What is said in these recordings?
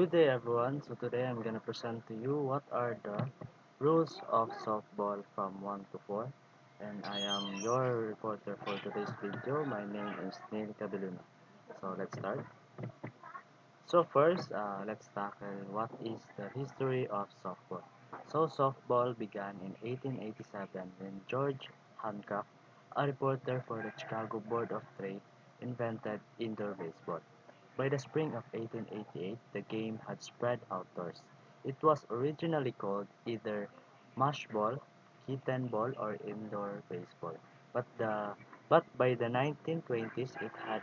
Good day everyone. So today I'm gonna present to you what are the rules of softball from 1 to 4. And I am your reporter for today's video. My name is Niel Cabilona. So let's start. So first, let's tackle what is the history of softball. So softball began in 1887 when George Hancock, a reporter for the Chicago Board of Trade, invented indoor baseball. By the spring of 1888, the game had spread outdoors. It was originally called either mush ball, kitten ball, or indoor baseball. But the but by the 1920s, it had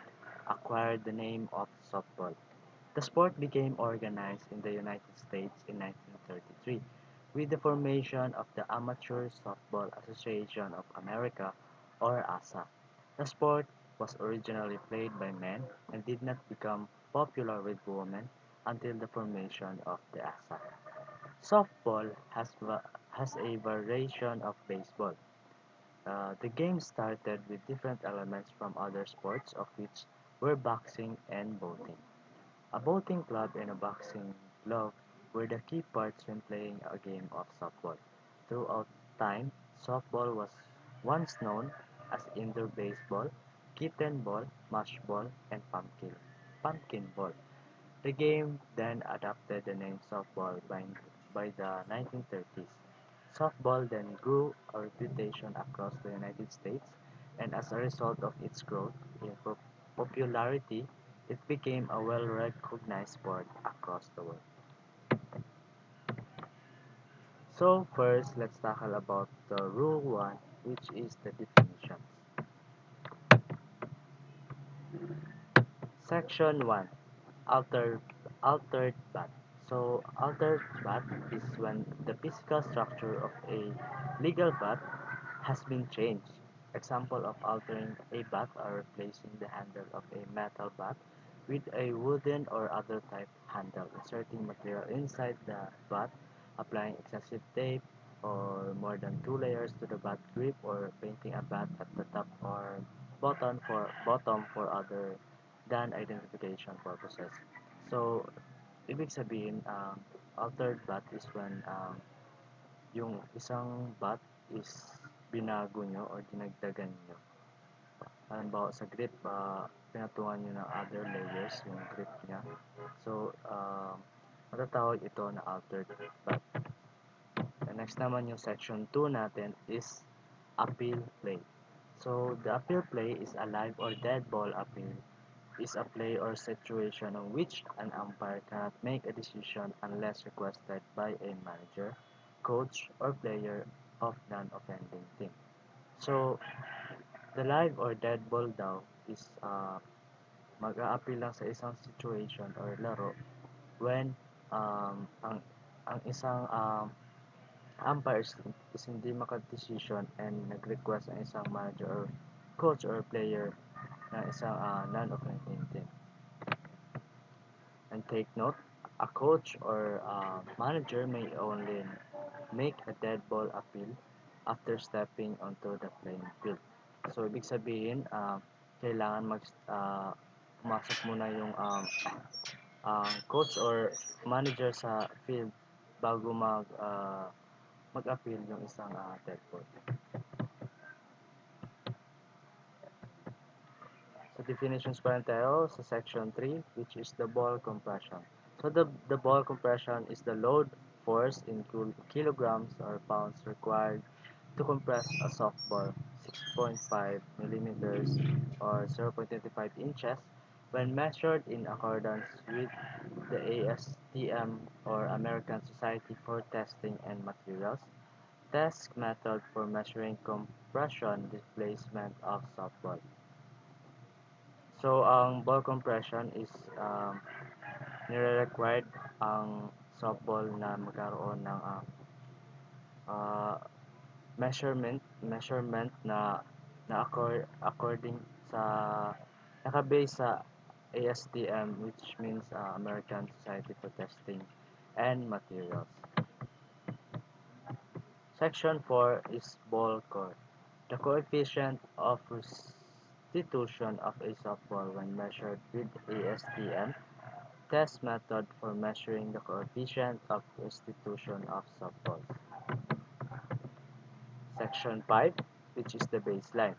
acquired the name of softball. The sport became organized in the United States in 1933 with the formation of the Amateur Softball Association of America, or ASA. The sport was originally played by men and did not become popular with women until the formation of the ASA. Softball has a variation of baseball. The game started with different elements from other sports, of which were boxing and boating. A boating club and a boxing glove were the key parts when playing a game of softball. Throughout time, softball was once known as indoor baseball, kitten ball, mush ball, and pumpkin ball. The game then adopted the name softball by the 1930s. Softball then grew a reputation across the United States, and as a result of its growth in popularity, it became a well-recognized sport across the world. So first, let's tackle about the Rule 1, which is the definitions. Section 1. Altered, altered bat. So, altered bat is when the physical structure of a legal bat has been changed. Example of altering a bat are replacing the handle of a metal bat with a wooden or other type handle, inserting material inside the bat, applying excessive tape or more than two layers to the bat grip, or painting a bat at the top or bottom for other than identification purposes. So, ibig sabihin, altered bat is when yung isang bat is binago nyo or dinagdagan nyo. Halimbawa sa grip, pinatungan nyo ng other layers yung grip niya. So, matatawag ito na altered bat. And next naman yung section 2 natin is appeal play. So, the appeal play is a live or dead ball appeal is a play or situation in which an umpire cannot make a decision unless requested by a manager, coach, or player of non-offending team. So, the live or dead ball daw is mag-a-appeal lang sa isang situation or laro when ang isang umpire is hindi makadesisyon and nag-request ang isang manager or coach or player ng isang non-offending team. And take note, a coach or manager may only make a dead ball appeal after stepping onto the playing field. So, ibig sabihin, kailangan pumasok muna yung coach or manager sa field bago mag-appeal yung isang dead ball. So, definitions pa rin tayo sa section 3, which is the ball compression. So, the ball compression is the load force in kilograms or pounds required to compress a softball 6.5 millimeters or 0.25 inches when measured in accordance with the ASTM or American Society for Testing and Materials test method for measuring compression displacement of softball. So, ang ball compression is nire-required ang softball na magkaroon ng uh, measurement na according sa naka-base sa ASTM, which means American Society for Testing and Materials. Section 4 is ball core. The coefficient of restitution of a softball when measured with ASTM test method for measuring the coefficient of restitution of softballs. Section 5, which is the baseline.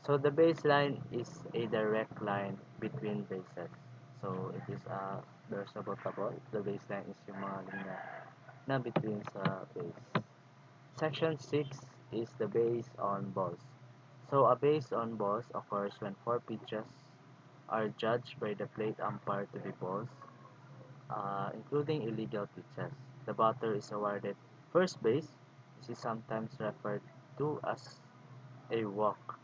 So the baseline is a direct line between bases. So it is there's a ball. The baseline is yung mga linya na between sa base. Section 6 is the base on balls. So a base on balls occurs when 4 pitches are judged by the plate umpire to be balls, including illegal pitches. The batter is awarded first base. This is sometimes referred to as a walk,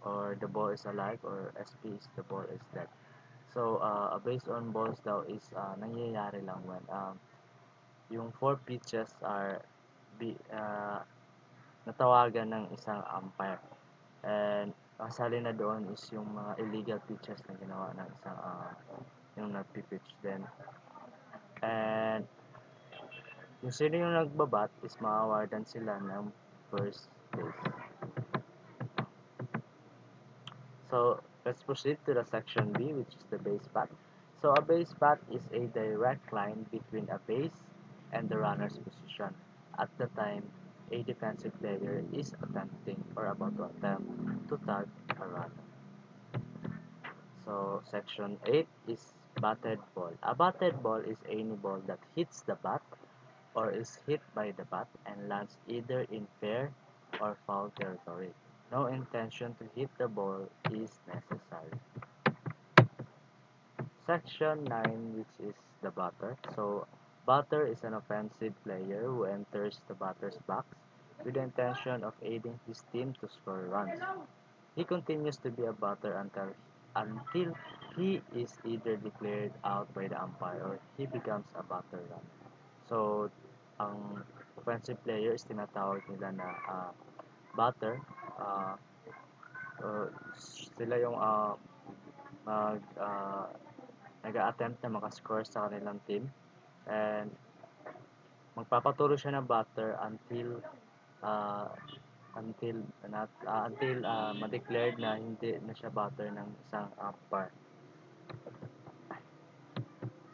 or the ball is alive, or SP is the ball is dead. So, a base on balls daw is nangyayari lang when yung 4 pitches are natawagan ng isang umpire. And kasali na doon is yung mga illegal pitches na ginawa ng isang yung nagpipitch din. And yung sino yung nagbabat is ma-awardan sila ng first base. So, let's proceed to the section B, which is the base path. So, a base path is a direct line between a base and the runner's position at the time a defensive player is attempting or about to attempt to tag a runner. So, section 8 is batted ball. A batted ball is any ball that hits the bat or is hit by the bat and lands either in fair or foul territory. No intention to hit the ball is necessary. Section 9, which is the batter. So, batter is an offensive player who enters the batter's box with the intention of aiding his team to score runs. He continues to be a batter until he is either declared out by the umpire or he becomes a batter runner. So, ang offensive player is tinatawag nila na batter. Uh, Sila yung mag nag-a-attempt na makascore sa kanilang team, and magpapatuloy siya ng batter until ma-declared na hindi na siya batter ng isang umpire.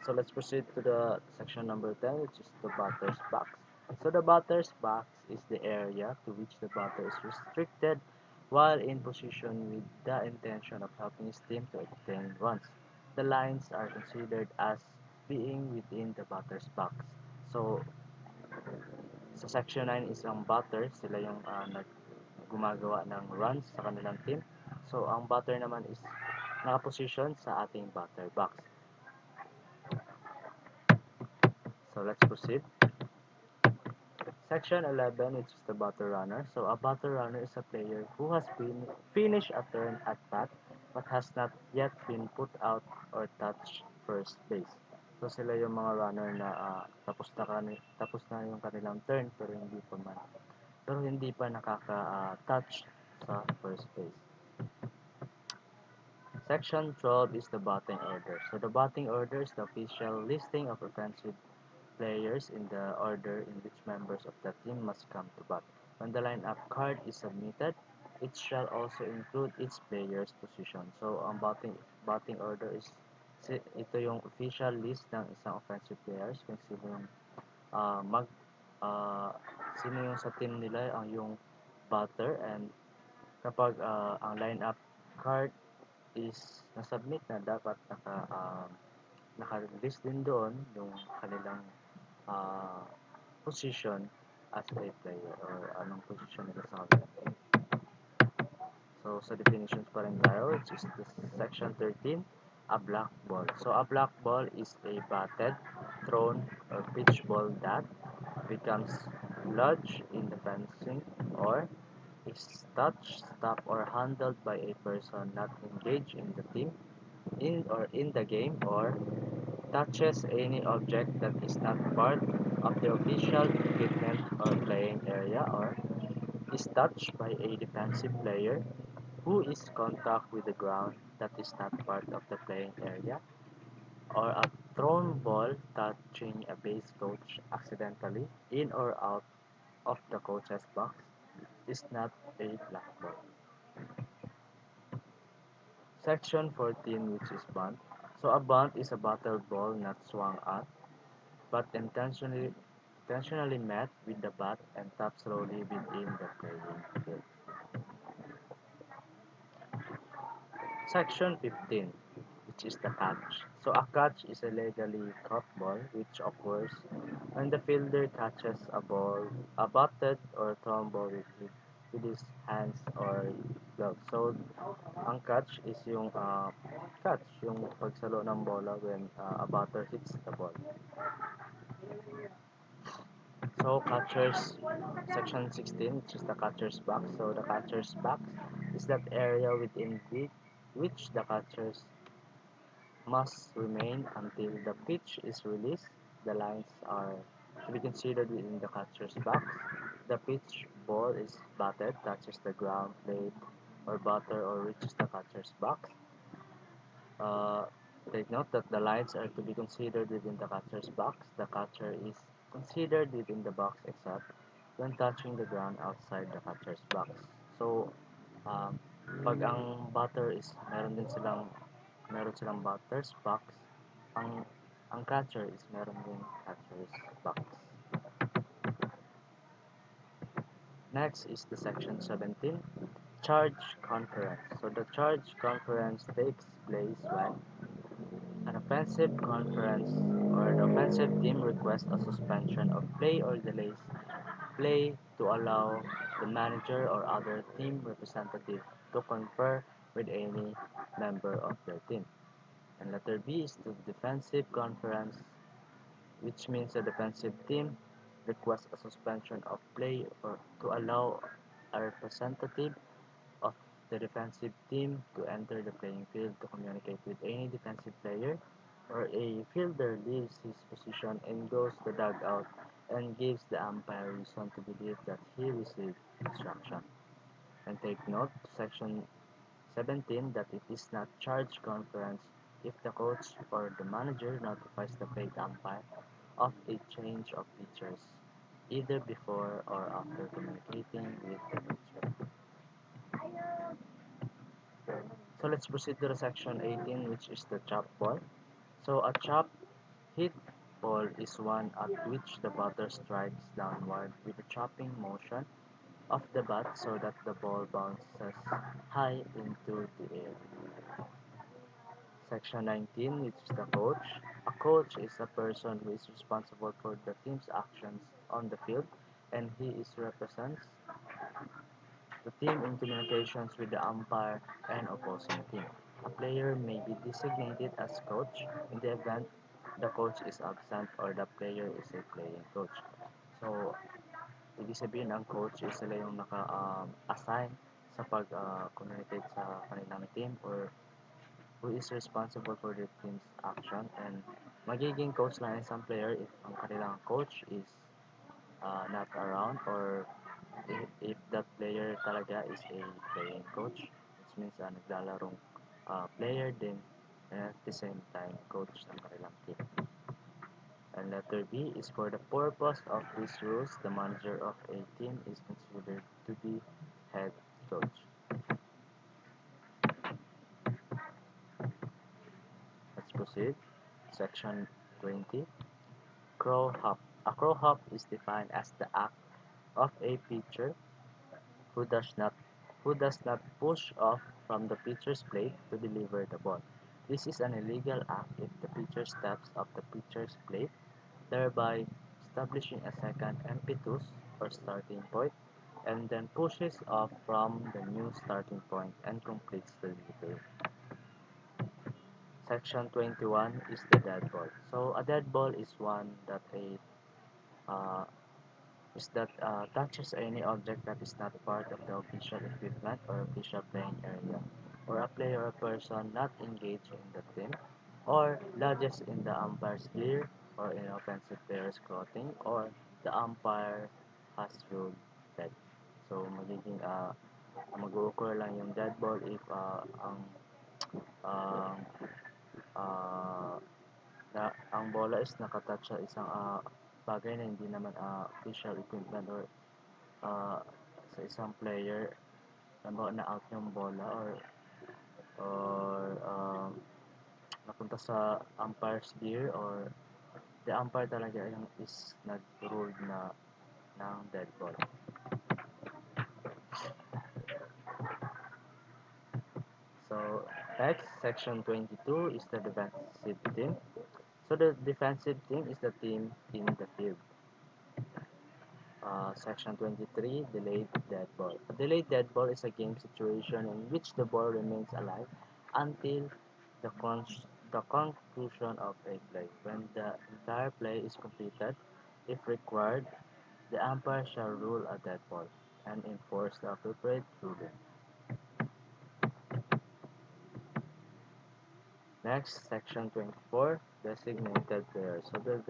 So let's proceed to the section number 10, which is the batter's box. So the batter's box is the area to which the batter is restricted while in position with the intention of helping his team to obtain runs. The lines are considered as being within the batter's box. So sa section 9 is ang batter, sila yung gumagawa ng runs sa kanilang team. So ang batter naman is nakaposition sa ating batter box. So let's proceed. Section 11, which is the batter runner. So a batter runner is a player who has finished a turn at bat but has not yet been put out or touched first base. So sila yung mga runner na tapos na yung kanilang turn pero hindi pa nakaka-touch sa first base. Section 12 is the batting order. So the batting order is the official listing of offensive players in the order in which members of the team must come to bat. When the lineup card is submitted, it shall also include each player's position. So, ang batting order is ito yung official list ng isang offensive players kung sino yung sino yung sa team nila ang yung batter, and kapag ang lineup card is na-submit na, dapat naka-list din doon yung kanilang position as a player or anong position nila sa kanila. So, sa definitions pa rin tayo, which is the section 13, a black ball. So, a black ball is a batted, thrown, or pitch ball that becomes lodged in the fencing or is touched, stopped, or handled by a person not engaged in the team, in the game, or touches any object that is not part of the official equipment or playing area, or is touched by a defensive player who is contact with the ground that is not part of the playing area, or a thrown ball touching a base coach accidentally in or out of the coach's box is not a black ball. Section 14, which is bunt. So a bunt is a batted ball not swung at, but intentionally met with the bat and tapped slowly within the playing field. Section 15, which is the catch. So a catch is a legally caught ball which occurs when the fielder catches a batted or thrown ball with his hands or glove. So ang catch is yung pagsalo ng bola when a batter hits the ball. So catchers, section 16, which is the catcher's box. So the catcher's box is that area within which the catchers must remain until the pitch is released. The lines are to be considered within the catcher's box. The pitch ball is batted, touches the ground plate or batter or reaches the catcher's box. Uh, Take note that the lines are to be considered within the catcher's box. The catcher is considered within the box except when touching the ground outside the catcher's box. So, um, pag ang batter is meron silang batter's box, ang ang catcher is meron din catcher's box. Next is the section 17, charge conference. So the charge conference takes place when an offensive conference or an offensive team requests a suspension of play or delays play to allow the manager or other team representative to confer with any member of their team. And letter B is the defensive conference, which means the defensive team requests a suspension of play or to allow a representative of the defensive team to enter the playing field to communicate with any defensive player, or a fielder leaves his position and goes to the dugout and gives the umpire reason to believe that he received instruction. And take note, section 17, that it is not charge conference if the coach or the manager notifies the plate umpire of a change of pitchers, either before or after communicating with the pitcher. So let's proceed to the section 18, which is the chop ball. So a chop hit ball is one at which the batter strikes downward with a chopping motion of the bat so that the ball bounces high into the air. Section 19, which is the coach. A coach is a person who is responsible for the team's actions on the field, and he represents the team in communications with the umpire and opposing team. A player may be designated as coach in the event the coach is absent or the player is a playing coach. So, ibig sabihin ang coach is sila yung naka-assign sa pag-communicate sa kanilang team or who is responsible for the team's action, and magiging coach lang isang player if ang kanilang coach is not around, or if that player talaga is a playing coach, which means naglalarong player din and at the same time coach ng kanilang team. And letter B is for the purpose of these rules, the manager of a team is considered to be head coach. Let's proceed. Section 20. Crow hop. A crow hop is defined as the act of a pitcher who does not push off from the pitcher's plate to deliver the ball. This is an illegal act if the pitcher steps off the pitcher's plate, thereby establishing a second impetus or starting point, and then pushes off from the new starting point and completes the delivery. Section 21 is the dead ball. So a dead ball is one that uh, touches any object that is not part of the official equipment or official playing area, or a player or person not engaged in the team, or lodges in the umpire's gear or in offensive player's clothing, or the umpire has ruled dead. So mag-occur lang yung dead ball if uh, uh, ang bola is nakatouch sa isang bagay na hindi naman official equipment or uh, sa isang player na out yung bola or napunta sa umpire's gear or the umpire talaga yung is nag-rule na ng dead ball. So, next, section 22 is the defensive team. So, the defensive team is the team in the field. Section 23, delayed dead ball. A delayed dead ball is a game situation in which the ball remains alive until the, the conclusion of a play. When the entire play is completed, if required, the umpire shall rule a dead ball and enforce the appropriate ruling. Next, section 24, designated player. So the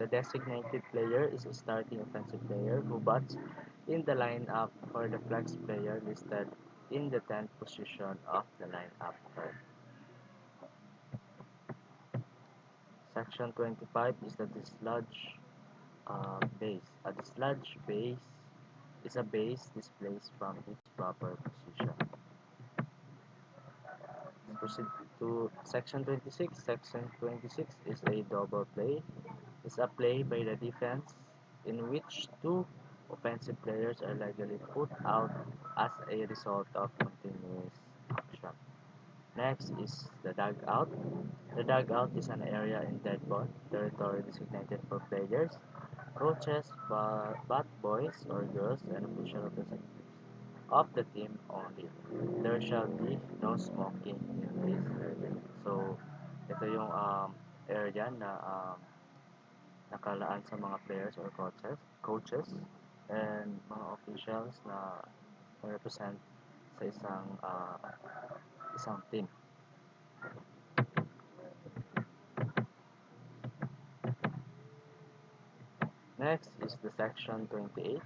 designated player is a starting offensive player who bats in the lineup for the flex player listed in the 10th position of the lineup card. Section 25 is the dislodge base. A dislodge base is a base displaced from its proper position. Proceed to section 26. Section 26 is a double play. It's a play by the defense in which two offensive players are legally put out as a result of continuous action. Next is the dugout. The dugout is an area in dead ball territory designated for players, coaches, bat boys or girls, and official representatives of the team only. There shall be no smoking in this area. So, ito yung area na nakalaan sa mga players or coaches and mga officials na represent sa isang team. Next is the section 28,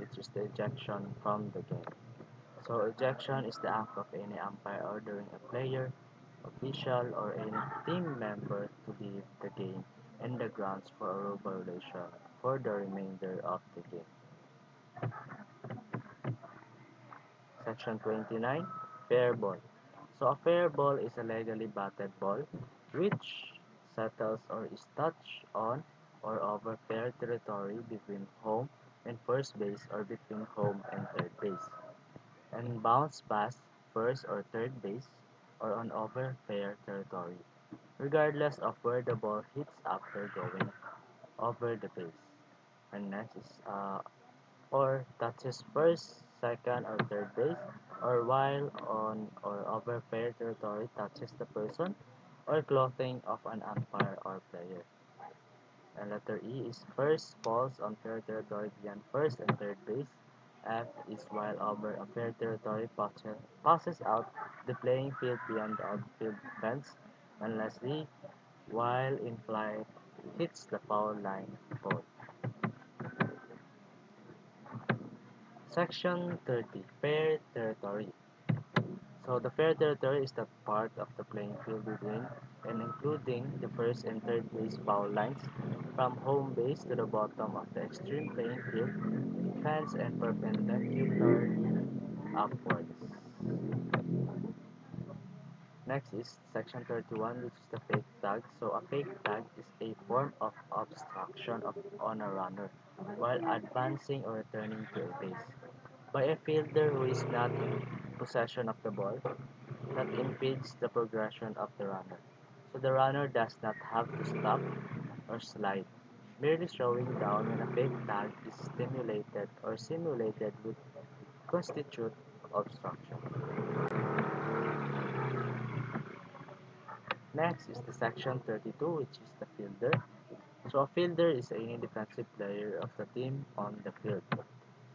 which is the ejection from the game. So ejection is the act of any umpire ordering a player, official, or any team member to leave the game and the grounds for a rule violation for the remainder of the game. Section 29, fair ball. So a fair ball is a legally batted ball which settles or is touched on or over fair territory between home and first base or between home and third base, and bounce past first or third base or on over fair territory, regardless of where the ball hits after going over the base. And next is or touches first, second, or third base, or while on or over fair territory touches the person or clothing of an umpire or player. And letter E is first falls on fair territory beyond first and third base. F is while over a fair territory passes out the playing field beyond the outfield fence. And lastly, while in flight hits the foul line pole. Section 30, fair territory. So the fair territory is the part of the playing field within and including the first and third base foul lines from home base to the bottom of the extreme playing field, fence and perpendicularly upwards. Next is section 31, which is the fake tag. So a fake tag is a form of obstruction on a runner while advancing or returning to a base by a fielder who is not in possession of the ball that impedes the progression of the runner. So the runner does not have to stop or slide. Merely slowing down when a fake tag is stimulated or simulated would constitute obstruction. Next is the section 32, which is the fielder. So a fielder is any defensive player of the team on the field.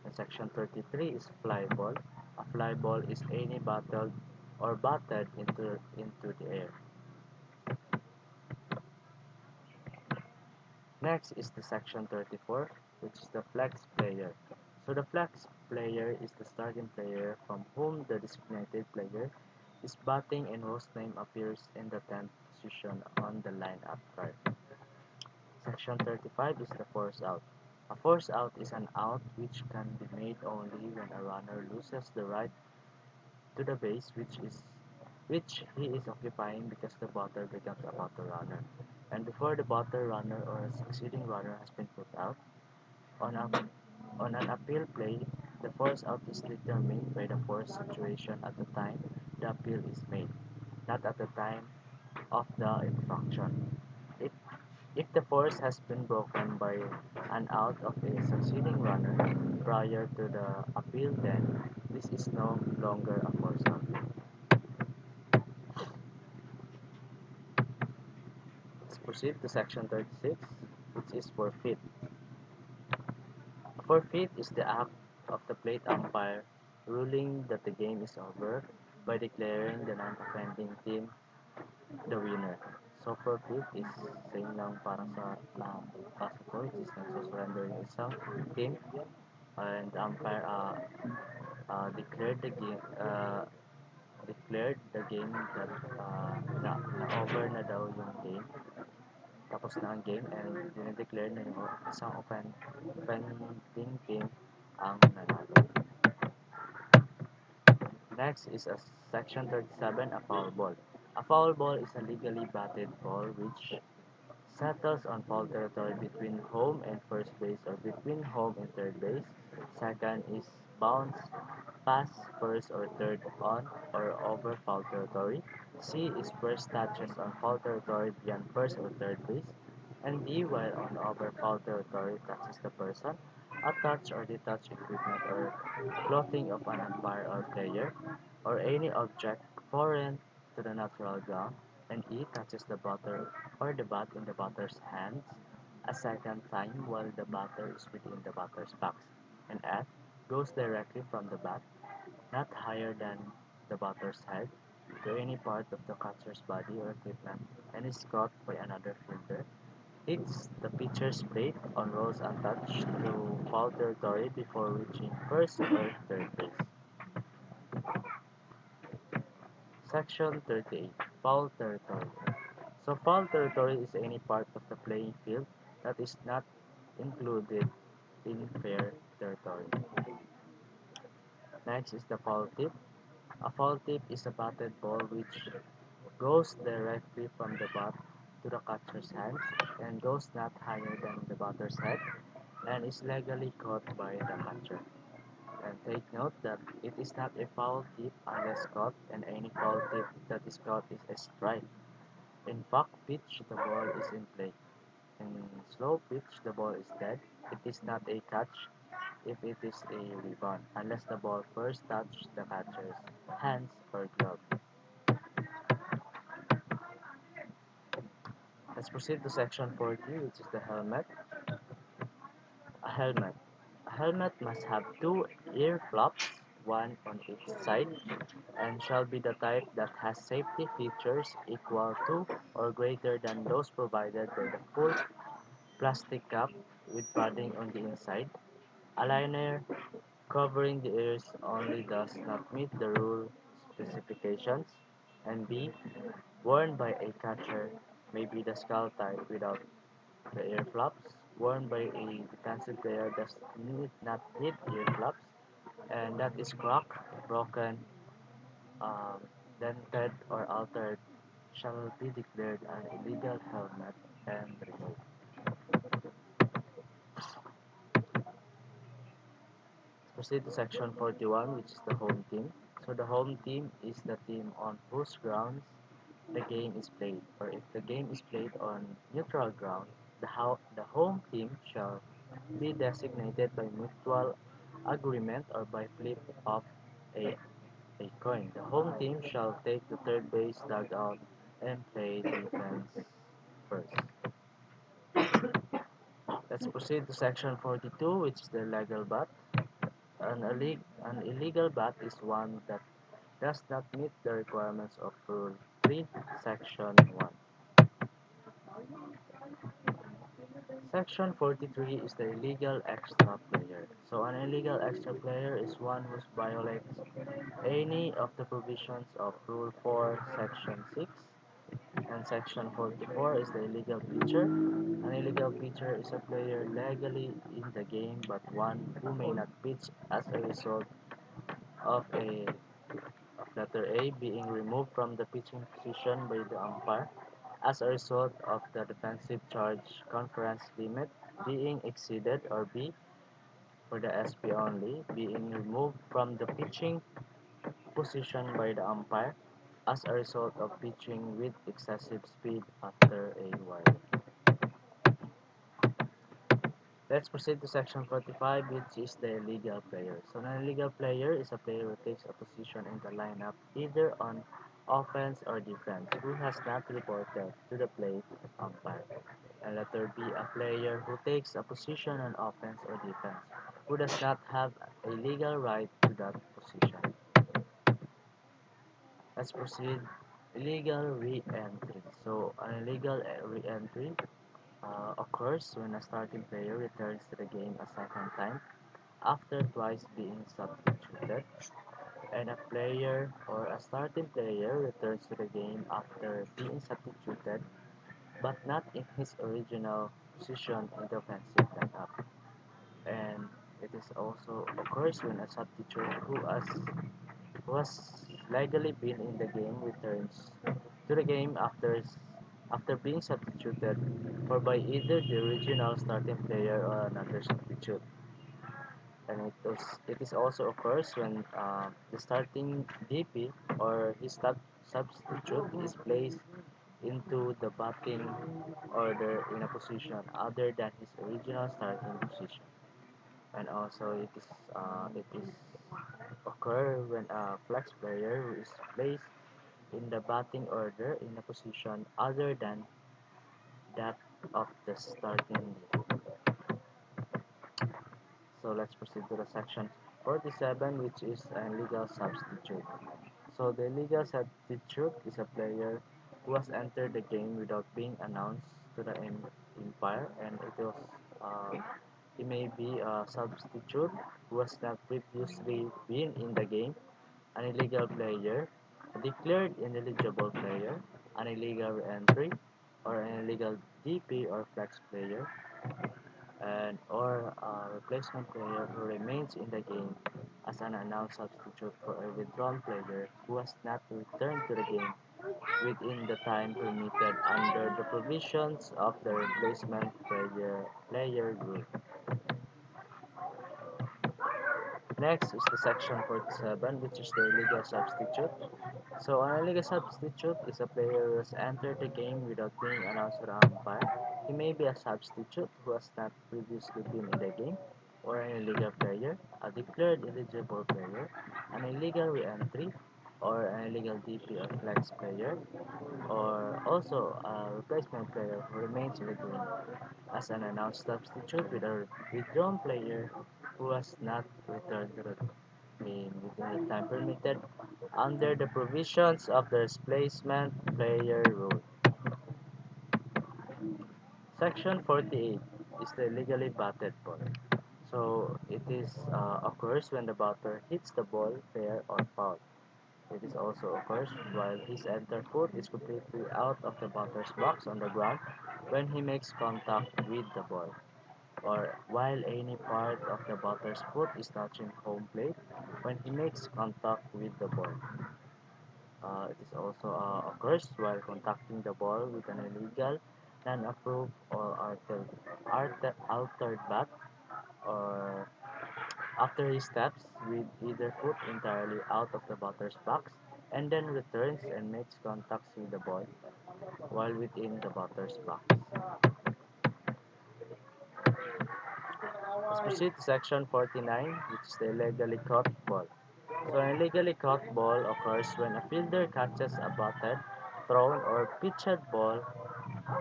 And section 33 is fly ball. A fly ball is any battled or batted into the air. Next is the section 34, which is the flex player. So the flex player is the starting player from whom the designated player is batting and whose name appears in the 10th position on the lineup card. Section 35 is the force out. A force out is an out which can be made only when a runner loses the right to the base, which is which he is occupying because the batter becomes a batter runner. And before the batter runner or a succeeding runner has been put out, on, a, on an appeal play, the force out is determined by the force situation at the time the appeal is made, not at the time of the infraction. If, if the force has been broken by an out of a succeeding runner prior to the appeal, then this is no longer a force out. Let's proceed to section 36, which is forfeit. A forfeit is the act of the plate umpire ruling that the game is over by declaring the non-offending team the winner. So forfeit is same lang parang sa basketball, which is nagsusurrender yung isang team and the umpire declared the game that na over na daw yung game. Tapos na ang game and dinedeclare na yung isang offending team ang nanalo. Next is a section 37, a foul ball. A foul ball is a legally batted ball which settles on foul territory between home and first base or between home and third base. Second is bounce, pass first or third on or over foul territory. C is first touches on foul territory beyond first or third base. And D, while on over foul territory, touches the person, a touch or detached equipment or clothing of an umpire or player, or any object foreign to the natural ground. And E touches the batter or the bat in the batter's hands a second time while the batter is within the batter's box. And F goes directly from the bat, not higher than the batter's head, to any part of the catcher's body or equipment and is caught by another fielder. Hits the pitcher's plate on rolls untouched to foul territory before reaching first or third base. Section 38. Foul territory. So foul territory is any part of the playing field that is not included in fair territory. Next is the foul tip. A foul tip is a batted ball which goes directly from the bat to the catcher's hands and goes not higher than the batter's head and is legally caught by the catcher. And take note that it is not a foul tip unless caught, and any foul tip that is caught is a strike. In fast pitch, the ball is in play. In slow pitch, the ball is dead. It is not a catch if it is a rebound, unless the ball first touched the catcher's hands or glove. Let's proceed to section 40, which is the helmet. A helmet. A helmet must have two ear flaps, one on each side, and shall be the type that has safety features equal to or greater than those provided by the full plastic cap with padding on the inside. A liner covering the ears only does not meet the rule specifications. And B, worn by a catcher, may be the skull type without the ear flaps. Worn by a defensive player does not need ear flaps, and that is cracked, broken, um, dented, or altered shall be declared an illegal helmet and removed. Proceed to section 41, which is the home team. So the home team is the team on whose grounds the game is played, or if the game is played on neutral ground, the home team shall be designated by mutual agreement or by flip of a, a coin. The home team shall take the third base dugout and play defense first. Let's proceed to section 42, which is the legal bat. An illegal bat is one that does not meet the requirements of Rule 3, Section 1. Section 43 is the illegal extra player. So an illegal extra player is one who violates any of the provisions of Rule 4, Section 6. And Section 44 is the illegal pitcher. An illegal pitcher is a player legally in the game but one who may not pitch as a result of a Letter A, being removed from the pitching position by the umpire as a result of the defensive charge conference limit being exceeded, or B, for the SP only, being removed from the pitching position by the umpire as a result of pitching with excessive speed after a while. Let's proceed to section 45, which is the illegal player. So an illegal player is a player who takes a position in the lineup either on offense or defense who has not reported to the plate umpire. And letter B, a player who takes a position on offense or defense who does not have a legal right to that position. Let's proceed. Illegal re-entry. So an illegal re-entry occurs when a starting player returns to the game a second time after twice being substituted, and a player or a starting player returns to the game after being substituted but not in his original position in the offensive lineup. And it is also occurs when a substitute who has legally been in the game returns to the game after being substituted for by either the original starting player or another substitute. And it is also occurs when the starting DP or his substitute is placed into the batting order in a position other than his original starting position. And also it is occur when a flex player who is placed in the batting order in a position other than that of the starting DP. So let's proceed to the section 47, which is an illegal substitute. So the illegal substitute is a player who has entered the game without being announced to the umpire, and uh, he may be a substitute who has not previously been in the game, an illegal player, a declared ineligible player, an illegal entry, or an illegal DP or flex player, and or a replacement player who remains in the game as an announced substitute for a withdrawn player who has not returned to the game within the time permitted under the provisions of the replacement player rule. Next is the section 47, which is the illegal substitute. So an illegal substitute is a player who has entered the game without being announced to the umpire. He may be a substitute who has not previously been in the game, or an illegal player, a declared eligible player, an illegal re-entry, or an illegal DP or flex player, or also a replacement player who remains in the game as an announced substitute with a withdrawn player who has not returned to the game within the time permitted under the provisions of the replacement player rule. Section 48 is the legally batted ball. So it is occurs when the batter hits the ball fair or foul. It is also occurs while his enter foot is completely out of the batter's box on the ground when he makes contact with the ball, or while any part of the batter's foot is touching home plate when he makes contact with the ball. It is also occurs while contacting the ball with an illegal, non-approved, or altered bat, or after he steps with either foot entirely out of the batter's box and then returns and makes contacts with the ball while within the batter's box. Let's proceed to section 49, which is the illegally caught ball. So an illegally caught ball occurs when a fielder catches a batted, thrown, or pitched ball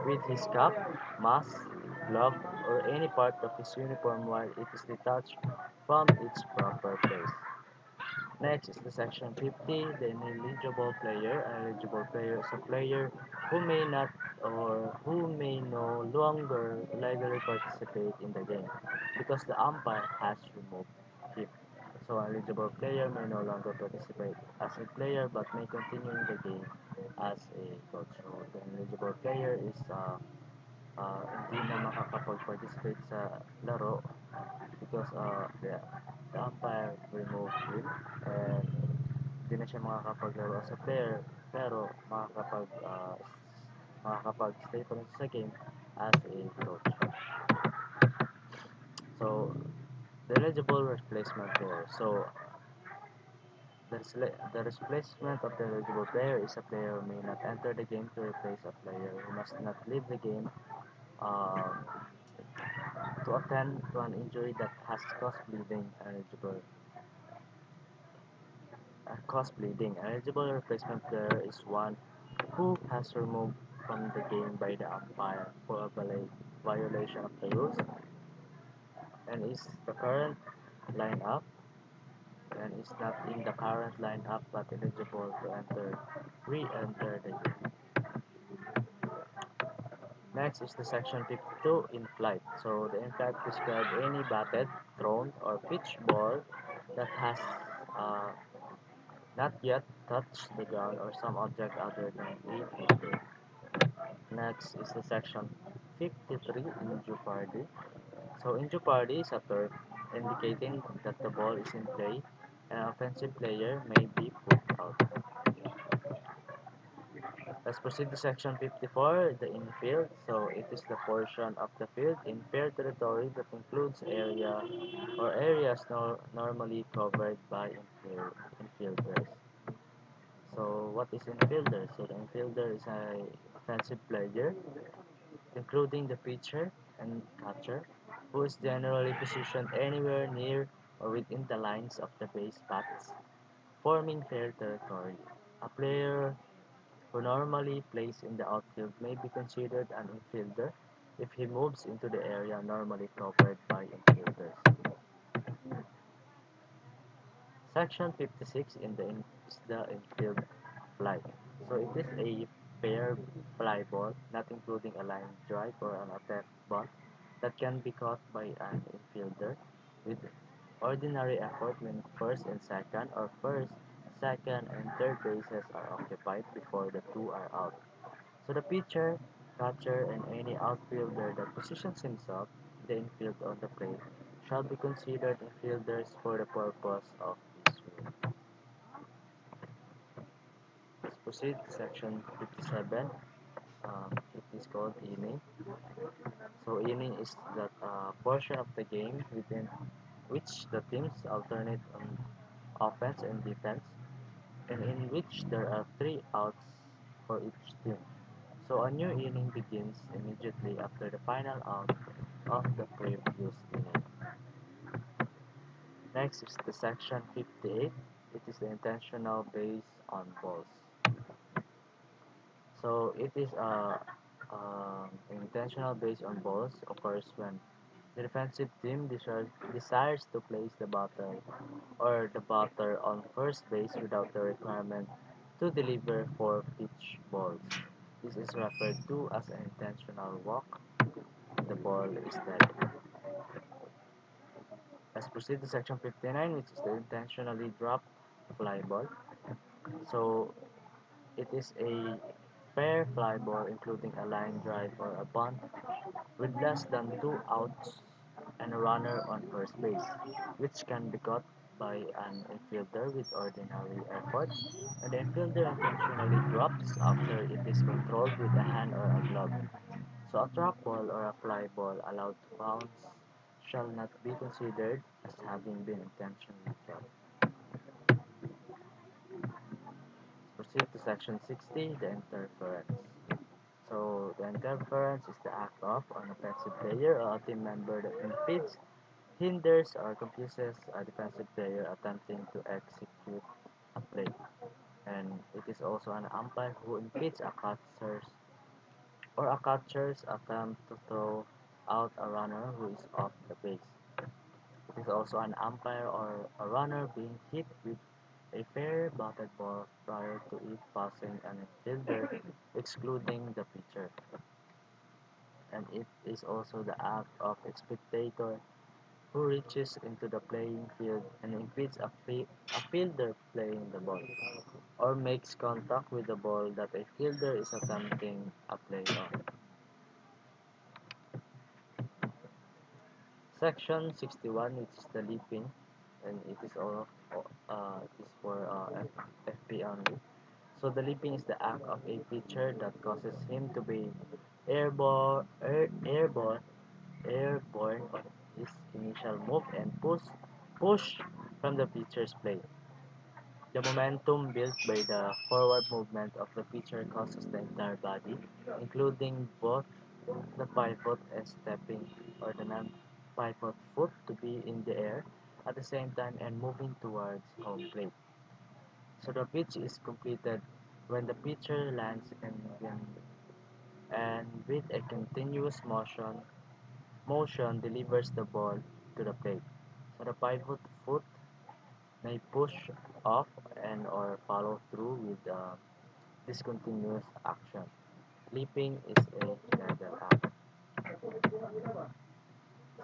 with his cap, mask, glove, or any part of his uniform while it is detached from its proper place. Next is the section 50, the ineligible player. An eligible player is a player who may not or who may no longer legally participate in the game because the umpire has removed him. So an eligible player may no longer participate as a player but may continue in the game as a coach. So the ineligible player is hindi na makakapag-participate sa laro because the umpire removed him, and Hindi na siya makakapaglaro as a player, pero makakapag-stay pa rin sa game as a coach. So, the eligible replacement player. So, the replacement of the eligible player is a player who may not enter the game to replace a player who must not leave the game um, to attend to an injury that has caused bleeding. An eligible replacement player is one who has removed from the game by the umpire for a violation of the rules and is the current lineup and is not in the current lineup but eligible to re-enter the game. Next is the section 52 in flight. So the in flight describes any batted, thrown, or pitched ball that has uh, not yet touched the ground or some object other than a fielder. Next is the section 53 in Jeopardy. So in Jeopardy is a term indicating that the ball is in play and an offensive player may be put out. Let's proceed to section 54, the infield. So it is the portion of the field in fair territory that includes area or areas normally covered by infielders. So what is infielder? So the infielder is a offensive player, including the pitcher and catcher, who is generally positioned anywhere near or within the lines of the base paths, forming fair territory. A player who normally plays in the outfield may be considered an infielder if he moves into the area normally covered by infielders. Section 56 is the infield fly. So it is a fair fly ball, not including a line drive or an attack ball, that can be caught by an infielder with ordinary effort when first and second or first, second and third bases are occupied before the two are out. So the pitcher, catcher, and any outfielder that positions himself in the infield on the plate shall be considered infielders for the purpose of this rule. Let's proceed to section 57. It is called inning. So inning is that portion of the game within which the teams alternate on offense and defense, and in which there are three outs for each team. So a new inning begins immediately after the final out of the previous inning. Next is the section 58. It is the intentional base on balls. So it is intentional base on balls occurs when the defensive team desires to place the batter on first base without the requirement to deliver four pitch balls. This is referred to as an intentional walk when the ball is dead. Let's proceed to section 59, which is the intentionally dropped fly ball. So it is a fair fly ball including a line drive or a bunt with less than two outs and a runner on first base, which can be caught by an infielder with ordinary effort, and the infielder intentionally drops after it is controlled with a hand or a glove. So a drop ball or a fly ball allowed to bounce shall not be considered as having been intentionally dropped. Proceed to section 60, the interference. So the interference is the act of an offensive player or a team member that impedes, hinders, or confuses a defensive player attempting to execute a play. And it is also an umpire who impedes a catcher's attempt to throw out a runner who is off the base. It is also an umpire or a runner being hit with a fair batted ball prior to it passing an infielder, excluding the pitcher. And it is also the act of a spectator who reaches into the playing field and impedes a fielder playing the ball, or makes contact with the ball that a fielder is attempting a play on. Section 61, which is the leaping. and it is for FP only. So the leaping is the act of a pitcher that causes him to be airborne on his initial move and push from the pitcher's plate. The momentum built by the forward movement of the pitcher causes the entire body, including both the pivot and stepping or the non-pivot foot, to be in the air at the same time and moving towards home plate. So the pitch is completed when the pitcher lands and with a continuous motion delivers the ball to the plate. So the pivot foot may push off and or follow through with discontinuous action. Leaping is a legal act.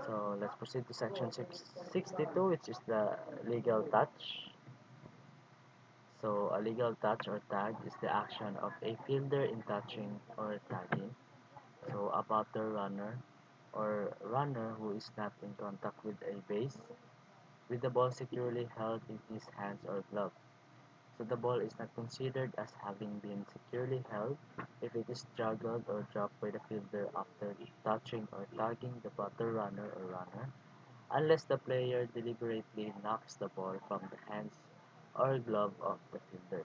So let's proceed to section 62, which is the legal touch. So a legal touch or tag is the action of a fielder in touching or tagging. So a batter runner or runner who is not in contact with a base with the ball securely held in his hands or glove. So the ball is not considered as having been securely held if it is juggled or dropped by the fielder after touching or tagging the batter runner or runner, unless the player deliberately knocks the ball from the hands or glove of the fielder.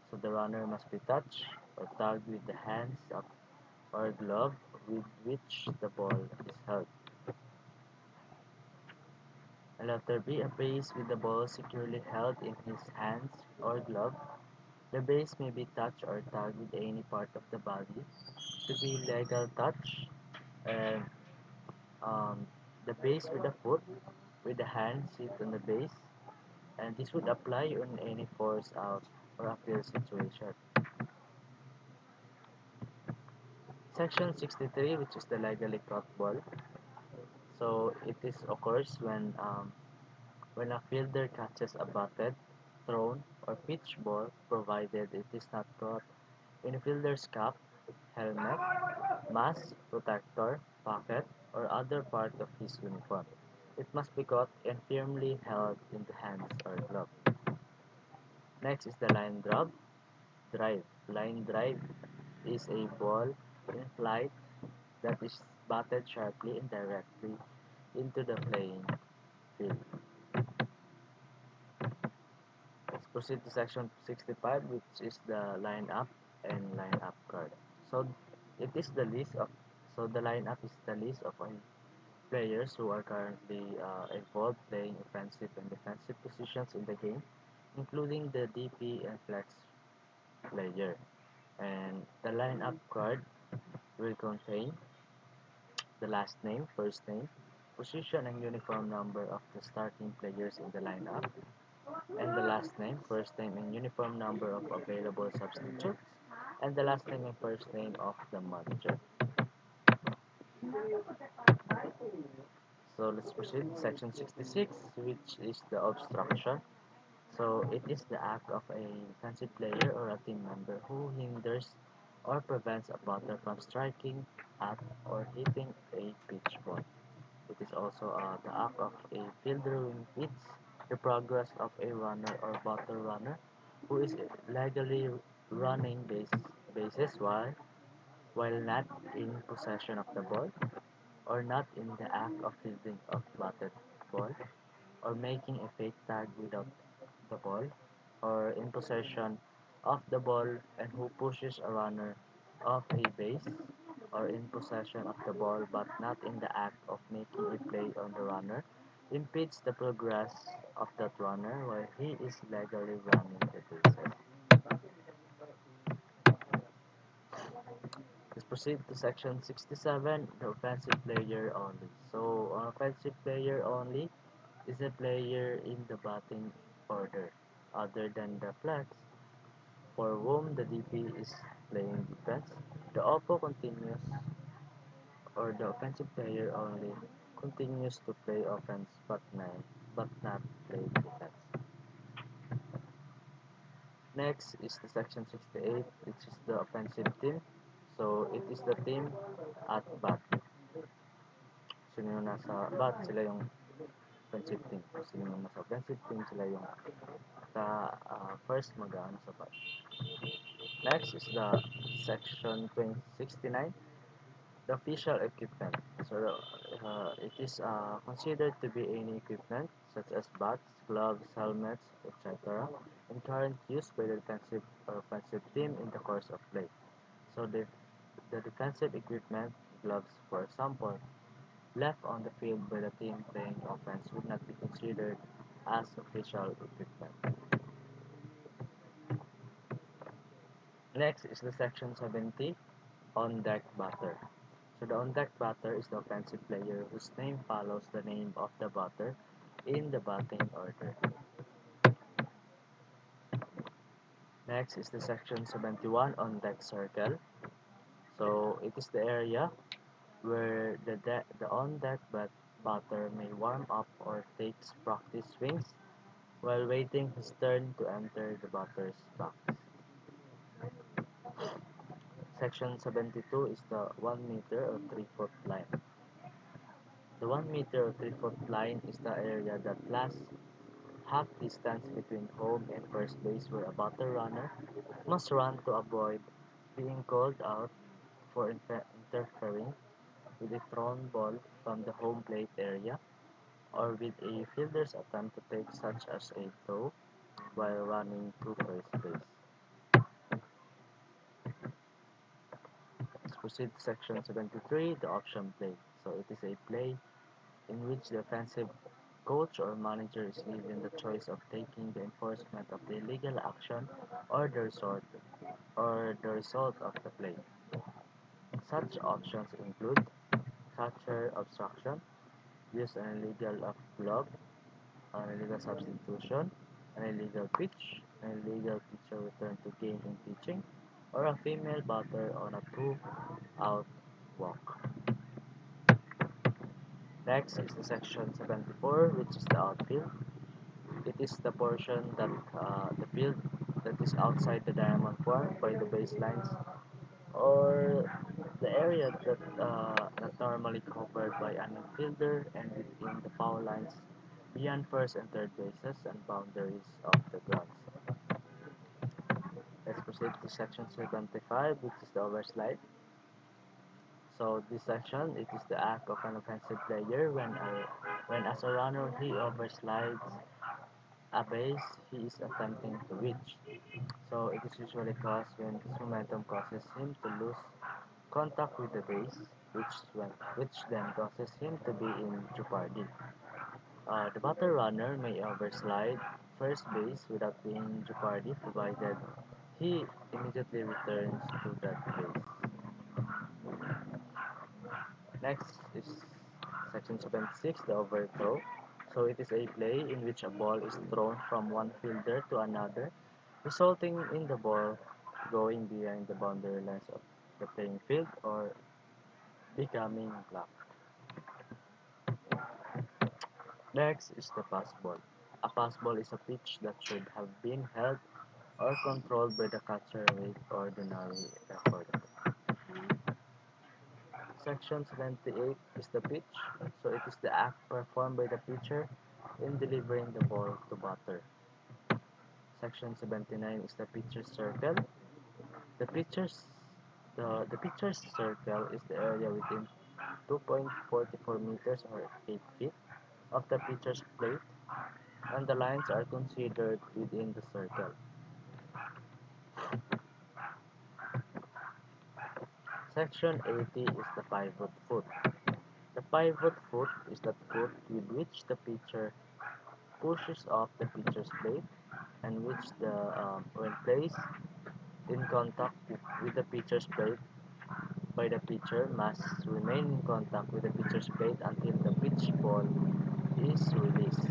So the runner must be touched or tagged with the hands of or glove with which the ball is held. And let there be a base with the ball securely held in his hands or glove. The base may be touched or tagged with any part of the body to be legal touch, and the base with the foot, with the hand sit on the base, and this would apply on any force out or uphill situation. Section 63, which is the legally caught ball. So it is occurs when a fielder catches a batted, thrown, or pitched ball, provided it is not caught in a fielder's cap, helmet, mask, protector, pocket, or other part of his uniform. It must be caught and firmly held in the hands or glove. Next is the line drive. Line drive is a ball in flight that is batted sharply and directly into the playing field. Let's proceed to section 65, which is the line-up and line-up card. So it is the list of so the line-up is the list of players who are currently involved playing offensive and defensive positions in the game, including the DP and flex player. And the lineup card will contain the last name, first name, position and uniform number of the starting players in the lineup, and the last name, first name and uniform number of available substitutes, and the last name and first name of the manager. So let's proceed to section 66, which is the obstruction. So it is the act of a defensive player or a team member who hinders or prevents a batter from striking at or hitting a pitch ball. It is also the act of a fielder who impedes the progress of a runner or batter runner who is legally running bases while not in possession of the ball or not in the act of fielding of batted ball or making a fake tag without the ball, or in possession of the ball and who pushes a runner off a base, or in possession of the ball but not in the act of making a play on the runner, impedes the progress of that runner while he is legally running the bases. Let's proceed to section 67, the offensive player only. So, an offensive player only is a player in the batting order, other than the flex, for whom the DP is playing defense. The Oppo continues, or the offensive player only continues to play offense but not play defense. Next is the section 68, which is the offensive team. So it is the team at bat. Sino yung nasa bat, sila yung offensive team. Kung sino yung nasa offensive team, sila yung first mag-ano sa bat. Next is the section 69, the official equipment. So it is considered to be any equipment such as bats, gloves, helmets, etc. in current use by the defensive or offensive team in the course of play. So the defensive equipment, gloves for example, left on the field by the team playing offense would not be considered as official equipment. Next is the section 70, on deck batter. So the on deck batter is the offensive player whose name follows the name of the batter in the batting order. Next is the section 71, on deck circle. So it is the area where the on deck batter may warm up or takes practice swings while waiting his turn to enter the batter's box. Section 72 is the 1 meter or 3-foot line. The 1 meter or 3-foot line is the area that lasts half distance between home and first base where a batter runner must run to avoid being called out for interfering with a thrown ball from the home plate area or with a fielder's attempt to take such as a throw while running to first base. Let's proceed to section 73, the option play. So it is a play in which the offensive coach or manager is given the choice of taking the enforcement of the illegal action or the result of the play. Such options include catcher obstruction, use an illegal off glove, an illegal substitution, an illegal pitch, an illegal pitcher return to game in pitching, or a female batter on a 2-out walk. Next is the section 74, which is the outfield. It is the portion that the field that is outside the diamond formed by the baselines or the area not normally covered by an infielder and within the foul lines beyond first and third bases and boundaries of the grounds. Let's proceed to section 75, which is the overslide. So this section, it is the act of an offensive player when as a runner he overslides a base he is attempting to reach. So it is usually caused when his momentum causes him to lose contact with the base, which then causes him to be in jeopardy. The batter runner may overslide first base without being in jeopardy provided he immediately returns to that base. Next is section 76, the overthrow. So it is a play in which a ball is thrown from one fielder to another, resulting in the ball going behind the boundary lines of the playing field or becoming blocked. Next is the pass ball. A pass ball is a pitch that should have been held or controlled by the catcher with ordinary effort. Section 78 is the pitch, so it is the act performed by the pitcher in delivering the ball to batter. Section 79 is the pitcher's circle. The pitcher's the pitcher's circle is the area within 2.44 meters or 8 feet of the pitcher's plate, and the lines are considered within the circle. Section 80 is the pivot foot. The pivot foot is the foot with which the pitcher pushes off the pitcher's plate and which when placed in contact with the pitcher's plate by the pitcher must remain in contact with the pitcher's plate until the pitch ball is released.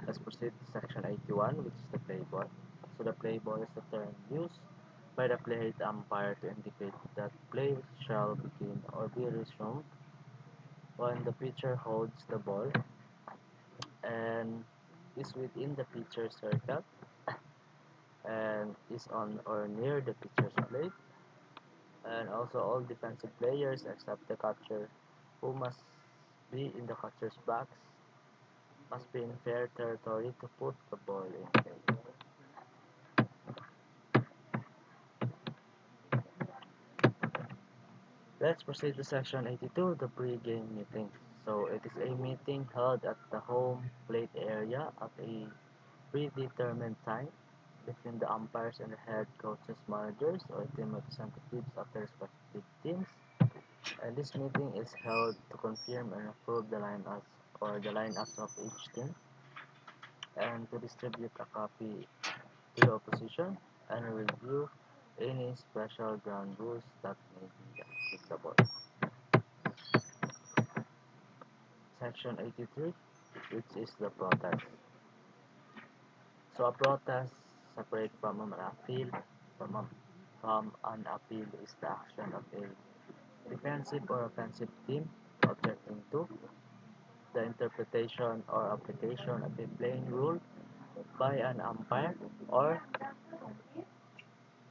Let's proceed to section 81, which is the play ball. So the play ball is the term used by the plate umpire to indicate that play shall begin or be resumed when the pitcher holds the ball and is within the pitcher's circle and is on or near the pitcher's plate, and also all defensive players except the catcher who must be in the catcher's box, must be in fair territory to put the ball in play. Let's proceed to section 82, the pre-game meeting. So it is a meeting held at the home plate area at a predetermined time between the umpires and the head coaches, managers, or team representatives of the respective teams. And this meeting is held to confirm and approve the lineups or the lineups of each team and to distribute a copy to the opposition and review any special ground rules that may be applicable. Section 83, which is the protest. So a protest separate from an appeal from, a, from an appeal is the action of a defensive or offensive team objecting to the interpretation or application of a playing rule by an umpire or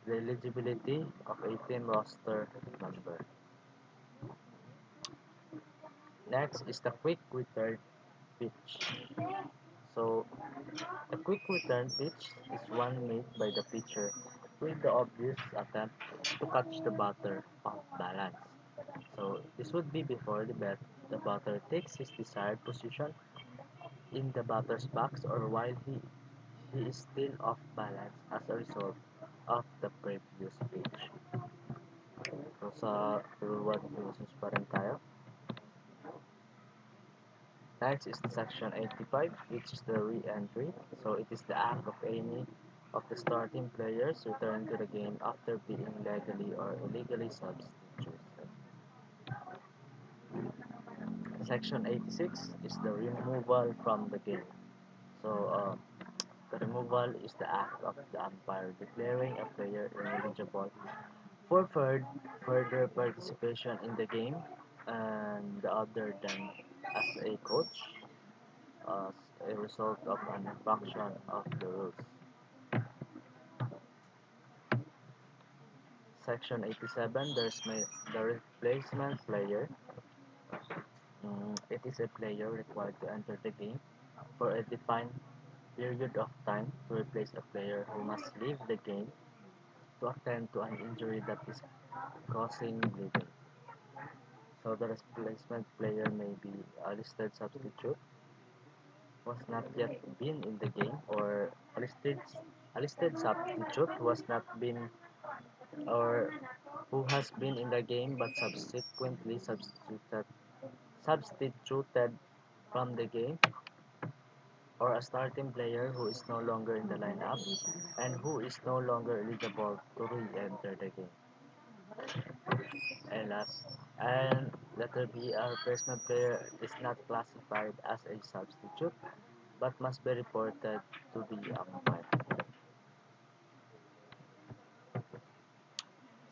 the eligibility of a team roster member. Next is the quick return pitch. So a quick return pitch is one made by the pitcher with the obvious attempt to catch the batter off balance. So this would be before the batter takes his desired position in the batter's box or while he is still off balance as a result of the previous pitch. So sa rule 1 rules pa rin tayo. Next is section 85, which is the re-entry. So it is the act of any of the starting players returning to the game after being legally or illegally substituted. Section 86 is the removal from the game. So the removal is the act of the umpire declaring a player ineligible for further participation in the game and other than as a coach as a result of an infraction of the rules. Section 87, the replacement player. It is a player required to enter the game for a defined period of time to replace a player who must leave the game to attend to an injury that is causing bleeding. So the replacement player may be a listed substitute, was not yet been in the game, or a listed substitute who has not been or who has been in the game but subsequently substituted from the game, or a starting player who is no longer in the lineup and who is no longer eligible to re-enter the game. And last, and letter B, a replacement player is not classified as a substitute but must be reported to the umpire.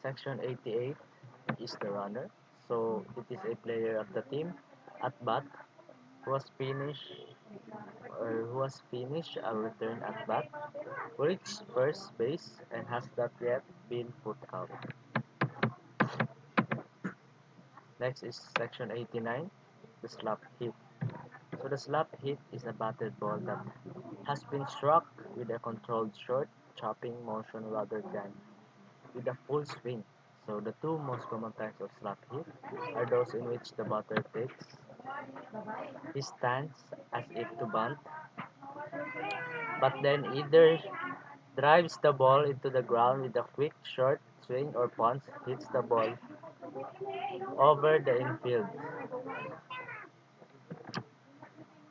Section 88 is the runner. So it is a player of the team at bat who has finished a return at bat, reached first base and has not yet been put out. Next is section 89, the slap hit. So the slap hit is a batted ball that has been struck with a controlled short chopping motion rather than with a full swing. So the two most common types of slap hit are those in which the batter takes his stance as if to bunt, but then either drives the ball into the ground with a quick short swing or punch hits the ball over the infield.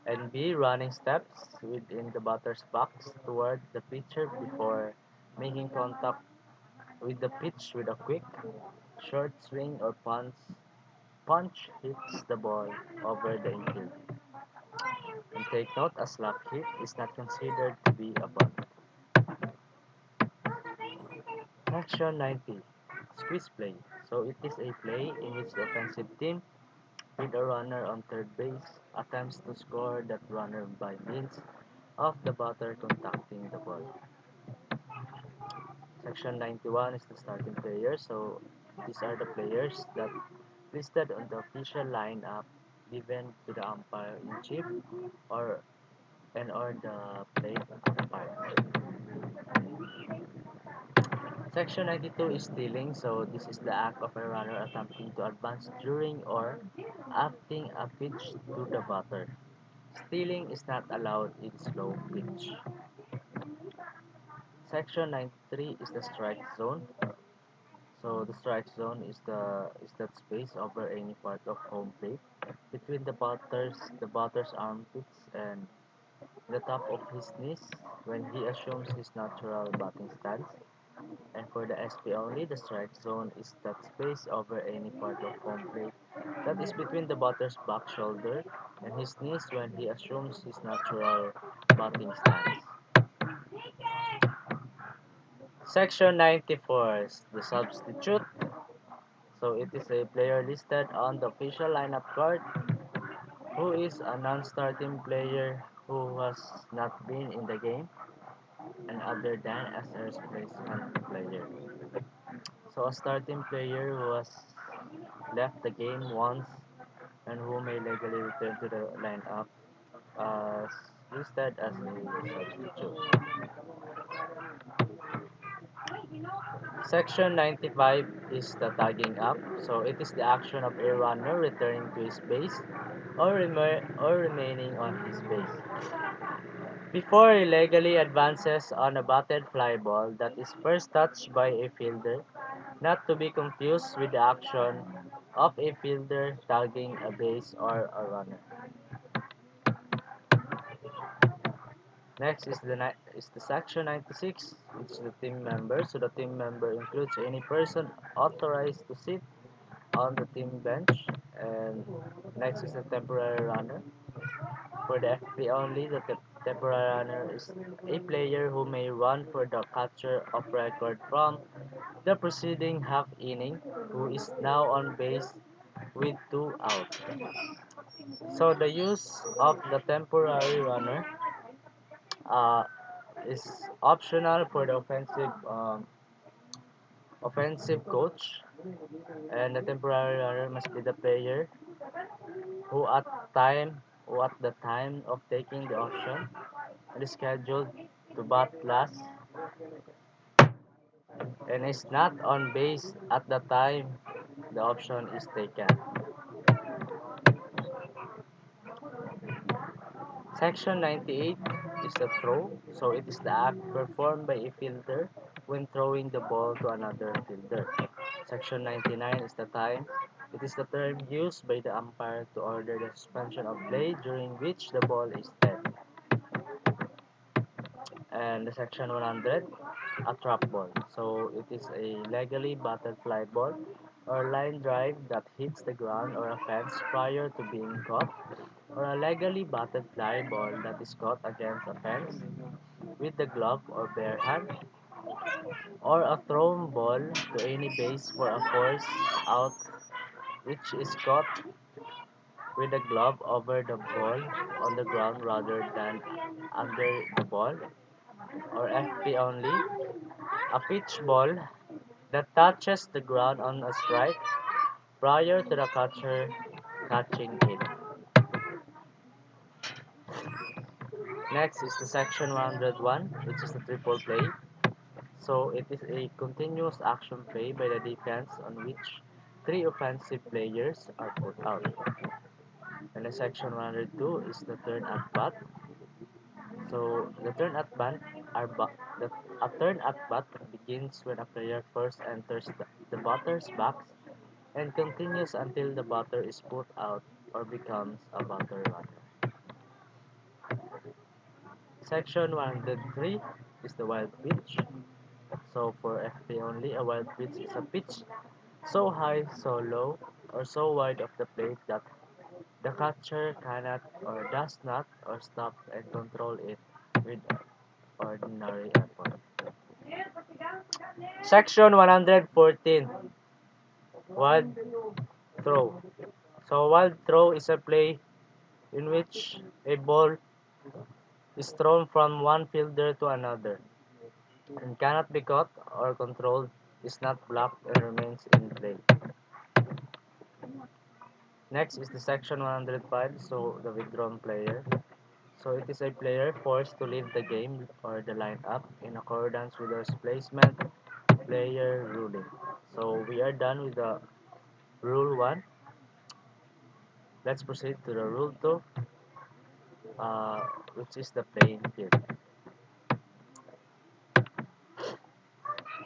And B. Running steps within the batter's box toward the pitcher before making contact with the pitch with a quick, short swing or punch hits the ball over the infield. And take note, a slap hit is not considered to be a bunt. Section 90. Squeeze play. So it is a play in which the offensive team with a runner on third base attempts to score that runner by means of the batter contacting the ball. Section 91 is the starting players. So these are the players that listed on the official lineup given to the umpire-in-chief or the plate umpire. Section 92 is stealing, so this is the act of a runner attempting to advance during or after a pitch to the batter. Stealing is not allowed in slow pitch. Section 93 is the strike zone. So the strike zone is that space over any part of home plate between the batter's armpits and the top of his knees when he assumes his natural batting stance. And for the SP only, the strike zone is that space over any part of home plate that is between the batter's back shoulder and his knees when he assumes his natural batting stance. Section 94 is the substitute. So it is a player listed on the official lineup card who is a non-starting player who has not been in the game and other than as a replacement player. So a starting player who has left the game once and who may legally return to the lineup as listed as a substitute. Section 95 is the tagging up, so it is the action of a runner returning to his base or remaining on his base before he legally advances on a batted fly ball that is first touched by a fielder, not to be confused with the action of a fielder tagging a base or a runner. Next is the section 96, which is the team member. So the team member includes any person authorized to sit on the team bench. And next is the temporary runner. For the FP only, the temporary runner is a player who may run for the catcher of record from the preceding half inning, who is now on base with two out. So the use of the temporary runner uh, is optional for the offensive coach, and the temporary runner must be the player who at the time of taking the option is scheduled to bat last and is not on base at the time the option is taken. Section 98 is the throw, so it is the act performed by a fielder when throwing the ball to another fielder. Section 99 is the time. It is the term used by the umpire to order the suspension of play during which the ball is dead. And the section 100, a trap ball. So it is a legally batted fly ball or line drive that hits the ground or a fence prior to being caught, or a legally batted fly ball that is caught against a fence with the glove or bare hand, or a thrown ball to any base for a force out which is caught with the glove over the ball on the ground rather than under the ball, or FP only, a pitch ball that touches the ground on a strike prior to the catcher catching it. Next is the section 101, which is the triple play. So it is a continuous action play by the defense on which three offensive players are put out. And the section 102 is the turn at bat. So the turn at bat are a turn at bat begins when a player first enters the batter's box and continues until the batter is put out or becomes a batter runner. Section 103 is the wild pitch. So for FP only, a wild pitch is a pitch so high, so low, or so wide of the plate that the catcher cannot or does not or stop and control it with ordinary effort. Section 114, wild throw. So wild throw is a play in which a ball is thrown from one fielder to another and cannot be caught or controlled, is not blocked and remains in play. Next is the section 105, so the withdrawn player. So it is a player forced to leave the game or the lineup in accordance with their placement player ruling. So we are done with the rule 1. Let's proceed to the rule 2, uh, which is the playing field.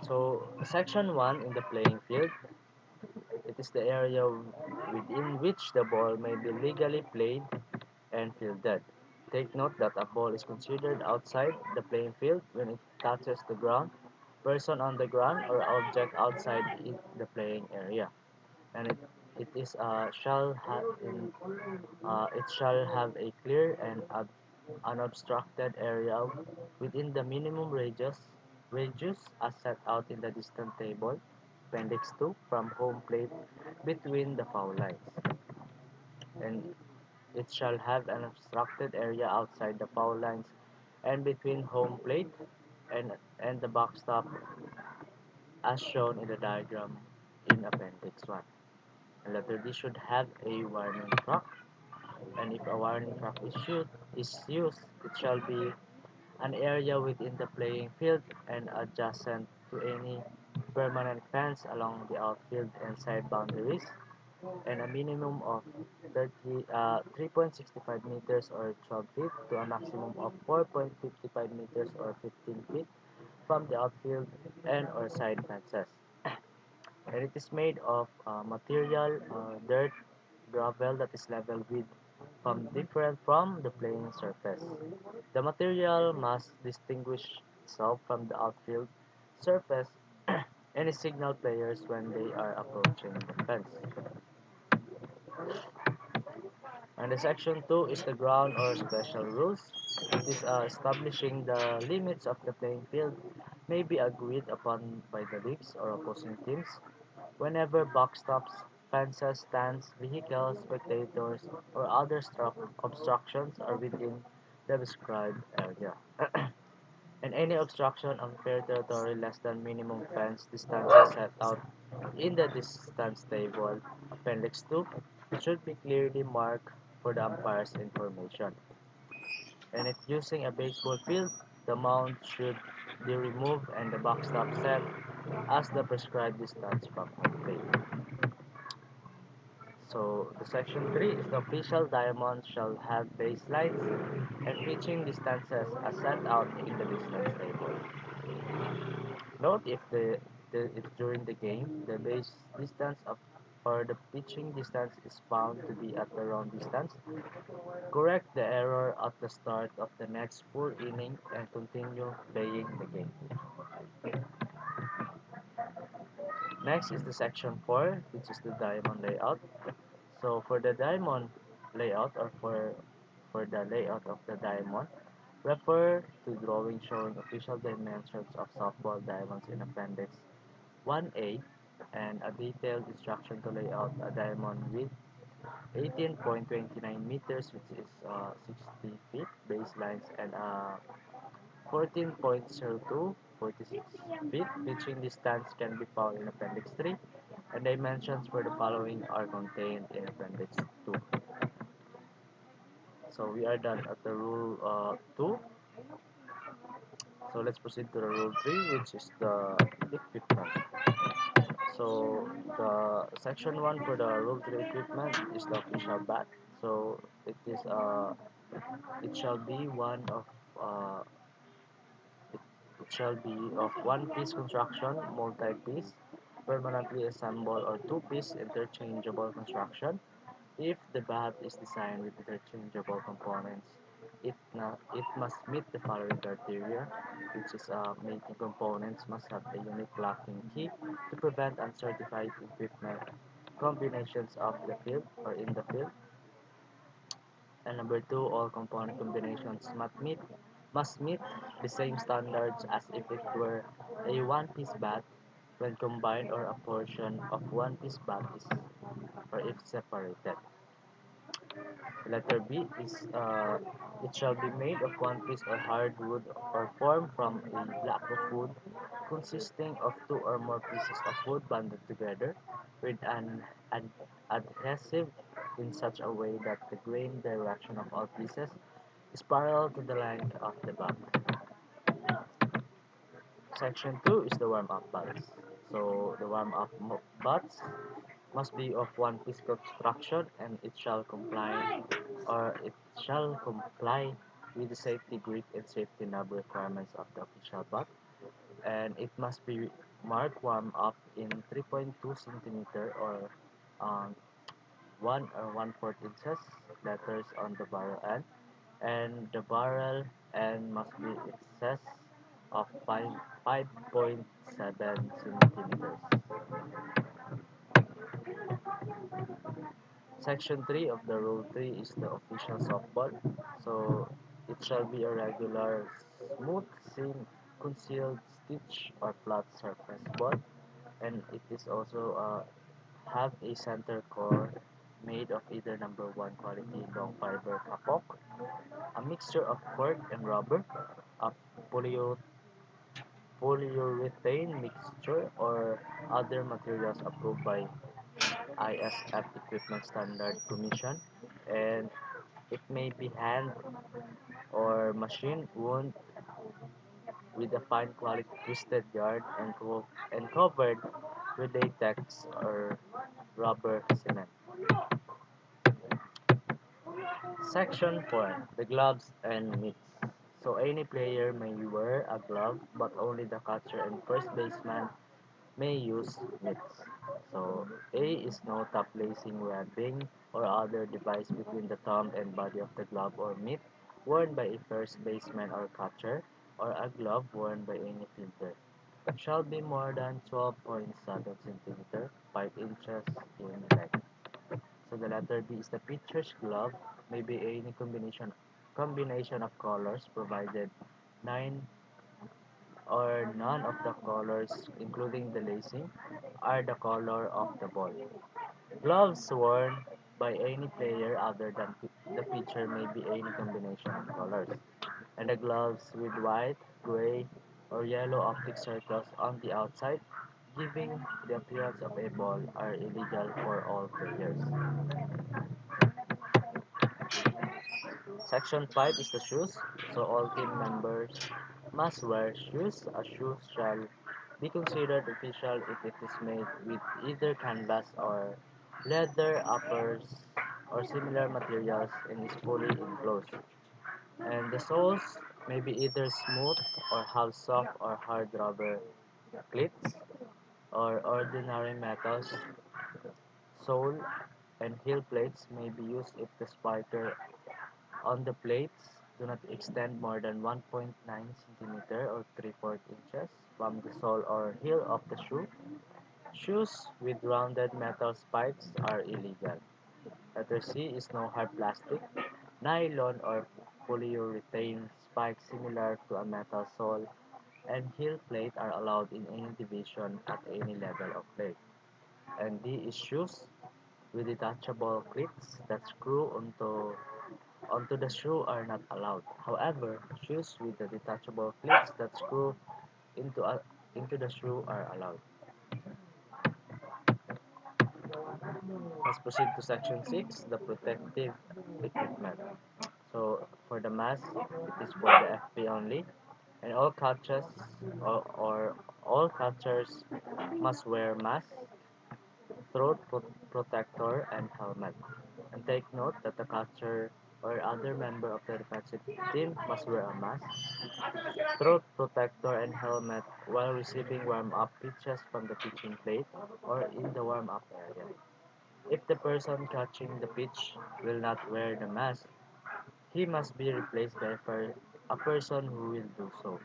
So section 1 in the playing field, it is the area within which the ball may be legally played and fielded. Take note that a ball is considered outside the playing field when it touches the ground, person on the ground, or object outside the playing area. And it is it shall have a clear and unobstructed area within the minimum radius as set out in the distance table, Appendix 2, from home plate between the foul lines. And it shall have an obstructed area outside the foul lines and between home plate and the backstop as shown in the diagram in Appendix 1. And letter D should have a warning track, and if a warning track is used, it shall be an area within the playing field and adjacent to any permanent fence along the outfield and side boundaries, and a minimum of 3.65 meters or 12 feet to a maximum of 4.55 meters or 15 feet from the outfield and or side fences. And it is made of material, dirt, gravel that is level with from different from the playing surface. The material must distinguish itself from the outfield surface any signal players when they are approaching the fence. And the section 2 is the ground or special rules. It is establishing the limits of the playing field may be agreed upon by the leagues or opposing teams whenever backstops, fences, stands, vehicles, spectators, or other obstructions are within the described area. And any obstruction on fair territory less than minimum fence distances set out in the distance table, Appendix 2, should be clearly marked for the umpire's information. And if using a baseball field, the mound should be removed and the backstop set as the prescribed distance from home plate. So the section 3 is the official diamond shall have baselines and pitching distances as set out in the distance table. Note if during the game the base distance of or the pitching distance is found to be at the wrong distance, correct the error at the start of the next full inning and continue playing the game. Next is the section 4, which is the diamond layout. So for the diamond layout or for the layout of the diamond, refer to drawing showing official dimensions of softball diamonds in Appendix 1A and a detailed instruction to lay out a diamond with 18.29 meters, which is 60 feet baselines, and 14.02 46 feet pitching distance can be found in Appendix 3, and dimensions for the following are contained in Appendix 2. So we are done at the rule 2. So let's proceed to the rule 3, which is the equipment. So the section 1 for the rule 3 equipment is the official bat. So it shall be uh, it shall be of one piece construction, multi-piece, permanently assembled or two piece interchangeable construction. If the bat is designed with interchangeable components, it must meet the following criteria, which is making components must have a unique locking key to prevent uncertified equipment combinations of the field or in the field. And number two, all component combinations must meet the same standards as if it were a one-piece bat when combined or a portion of one-piece bat is or if separated. Letter B is it shall be made of one piece of hardwood or formed from a block of wood consisting of two or more pieces of wood bonded together with an adhesive in such a way that the grain direction of all pieces is parallel to the length of the bat. Section 2 is the warm-up bats. So the warm-up bats must be of one piece construction and it shall comply with the safety grip and safety knob requirements of the official bat, and it must be marked warm up in 3.2 centimeter or um, 1 or 1/4 inches letters on the barrel end, and the barrel end must be excess of 5.7 centimeters. Section 3 of the Rule 3 is the official softball. So it shall be a regular, smooth, concealed, stitch, or flat surface ball, and it is also have a center core made of either number 1 quality long fiber kapok, a mixture of cork and rubber, a polyo polyurethane mixture, or other materials approved by ISF Equipment Standard Commission, and it may be hand or machine wound with a fine quality twisted yarn and covered with latex or rubber cement. Section 4. The gloves and mitts. So any player may wear a glove, but only the catcher and first baseman may use mitts. So A is no top lacing webbing or other device between the thumb and body of the glove or mitt worn by a first baseman or catcher, or a glove worn by any fielder. Shall be more than 12.7 centimeter, 5 inches in length. So the letter B is the pitcher's glove, may be any combination of colors provided 9 or none of the colors, including the lacing, are the color of the ball. Gloves worn by any player other than the pitcher may be any combination of colors, and the gloves with white, gray, or yellow optic circles on the outside, giving the appearance of a ball, are illegal for all players. Section 5 is the shoes. So all team members must wear shoes. A shoe shall be considered official if it is made with either canvas or leather uppers or similar materials and is fully enclosed. And the soles may be either smooth or have soft or hard rubber cleats or ordinary metals. Sole and heel plates may be used if the spiker on the plates do not extend more than 1.9 centimeter or 3/4 inches from the sole or heel of the shoe. Shoes with rounded metal spikes are illegal. Letter C is no hard plastic, nylon or polyurethane spikes similar to a metal sole and heel plate are allowed in any division at any level of play. And D is shoes with detachable clips that screw onto the shoe are not allowed. However, shoes with the detachable clips that screw into the shoe are allowed. Let's proceed to section 6, the protective equipment. So for the mask, it is for the FP only, and all catchers or all catchers must wear mask, protector, and helmet. And take note that the catcher or other member of the defensive team must wear a mask, throat protector, and helmet while receiving warm-up pitches from the pitching plate or in the warm-up area. If the person catching the pitch will not wear the mask, he must be replaced by a person who will do so.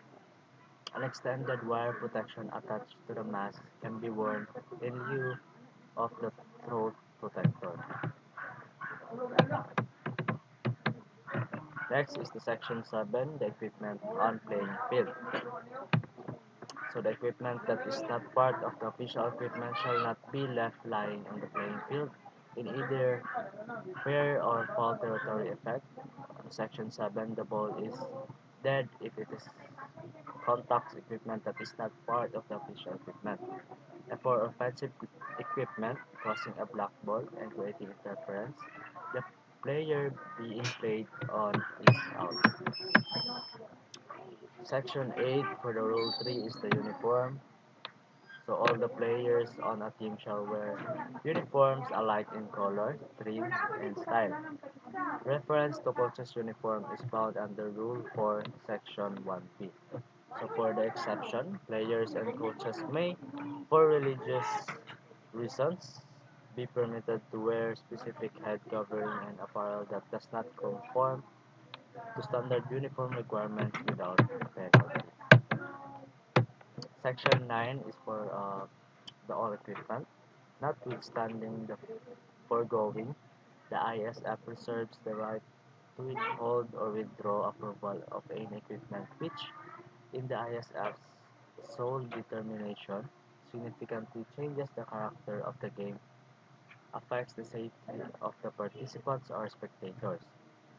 An extended wire protection attached to the mask can be worn in lieu of the throat protector. Next is the section 7, the equipment on playing field. So the equipment that is not part of the official equipment shall not be left lying on the playing field in either fair or foul territory effect. Section 7, the ball is dead if it is contacts equipment that is not part of the official equipment. and for offensive equipment, causing a black ball and creating interference. The player being played on is out. Section 8 for the Rule 3 is the uniform. So all the players on a team shall wear uniforms alike in color, trim, and style. Reference to coach's uniform is found under Rule 4, Section 1B. So for the exception, players and coaches may, for religious reasons, be permitted to wear specific head covering and apparel that does not conform to standard uniform requirements without penalty. Section 9 is for the all equipment. Notwithstanding the foregoing, the ISF reserves the right to withhold or withdraw approval of any equipment which, in the ISF's sole determination, significantly changes the character of the game, affects the safety of the participants or spectators,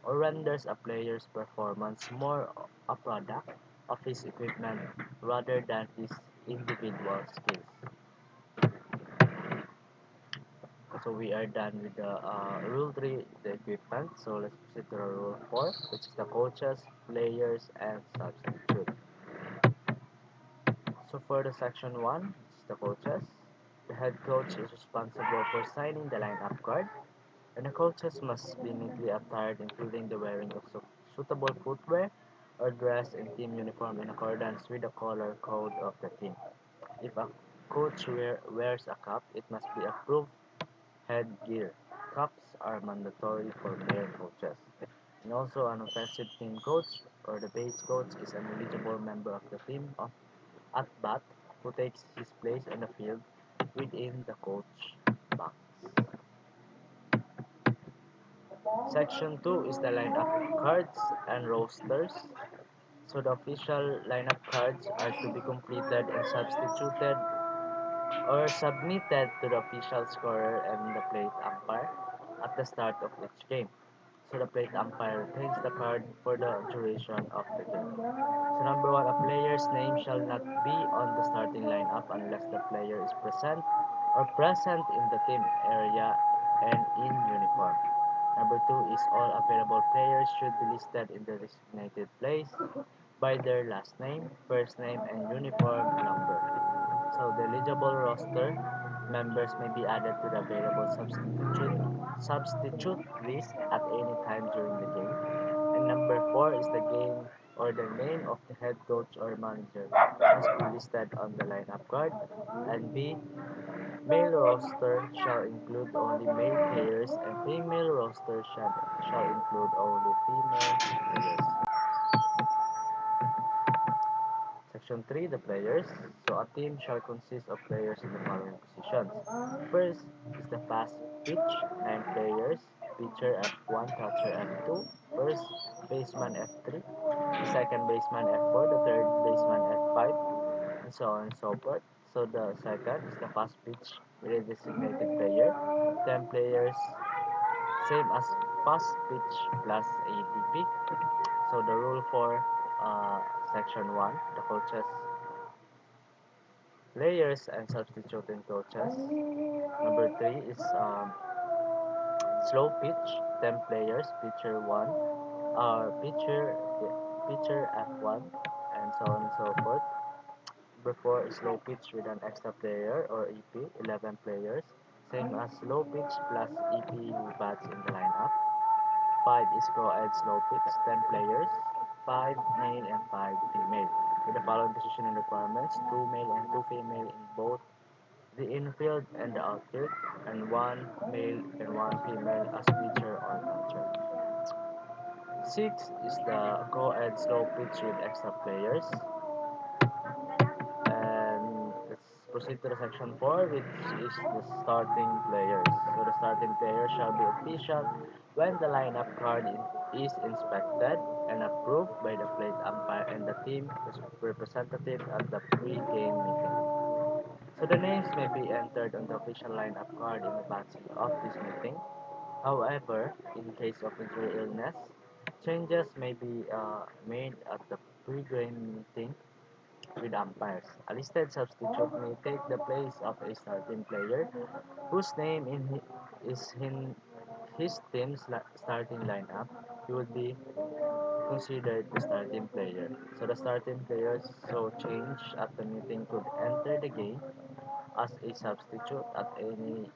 or renders a player's performance more a product of his equipment rather than his individual skills. So we are done with the rule 3, the equipment. So let's proceed to the rule 4, which is the coaches, players, and substitute. So for the section 1, which is the coaches, the head coach is responsible for signing the lineup card, and the coaches must be neatly attired, including the wearing of suitable footwear or dress in team uniform in accordance with the color code of the team. If a coach wears a cap, it must be approved headgear. Caps are mandatory for male coaches. And also, an offensive team coach or the base coach is an eligible member of the team at bat who takes his place on the field within the coach box. Section 2 is the lineup cards and rosters. So the official lineup cards are to be completed and substituted or submitted to the official scorer and the plate umpire at the start of each game. So the plate umpire retains the card for the duration of the game. So number 1, a player's name shall not be on the starting lineup unless the player is present in the team area and in uniform. Number 2 is all available players should be listed in the designated place by their last name, first name, and uniform number. So the eligible roster members may be added to the available substitute list at any time during the game. And number 4 is the game or the name of the head coach or manager must be listed on the lineup card. And B, male roster shall include only male players and female roster shall include only female players. Section 3, the players. So a team shall consist of players in the following positions. First is the fast pitch, 9 players, pitcher F1, catcher F2, first baseman F3, the second baseman F4, the third baseman F5, and so on and so forth. So the second is the fast pitch with a designated player, 10 players, same as fast pitch plus ADP. So the rule for section 1, the coaches, players, and substituting coaches. Number 3 is slow pitch, 10 players, pitcher 1, pitcher F1, and so on and so forth. Number 4 is slow pitch with an extra player or EP, 11 players, same as slow pitch plus EP who bats in the lineup. 5 is co-ed slow pitch, 10 players, 5 male and 5 female. With the following positioning requirements, 2 male and 2 female in both the infield and the outfield, and 1 male and 1 female as pitcher or catcher. 6 is the co-ed slow pitch with extra players. And let's proceed to the section 4, which is the starting players. So the starting players shall be official when the lineup card is inspected and approved by the plate umpire and the team representative at the pre-game meeting. So the names may be entered on the official lineup card in advance of this meeting. However, in case of injury changes may be made at the pre-game meeting with umpires. A listed substitute may take the place of a starting player whose name is in his team's starting lineup. He would be considered the starting player. So the starting players so change at the meeting could enter the game as a substitute at any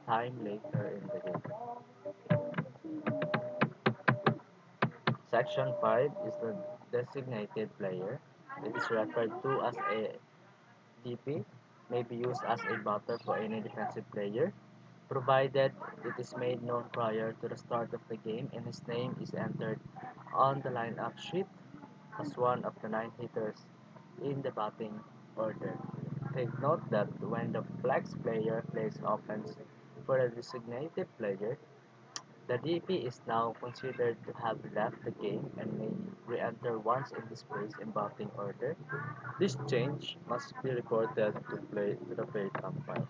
time later in the game. Section 5 is the designated player. It is referred to as a DP, may be used as a batter for any defensive player, provided it is made known prior to the start of the game and his name is entered on the lineup sheet as one of the 9 hitters in the batting order. Take note that when the flex player plays offense for a designated player, the DP is now considered to have left the game and may re-enter once in this place in batting order. This change must be reported to the plate umpire.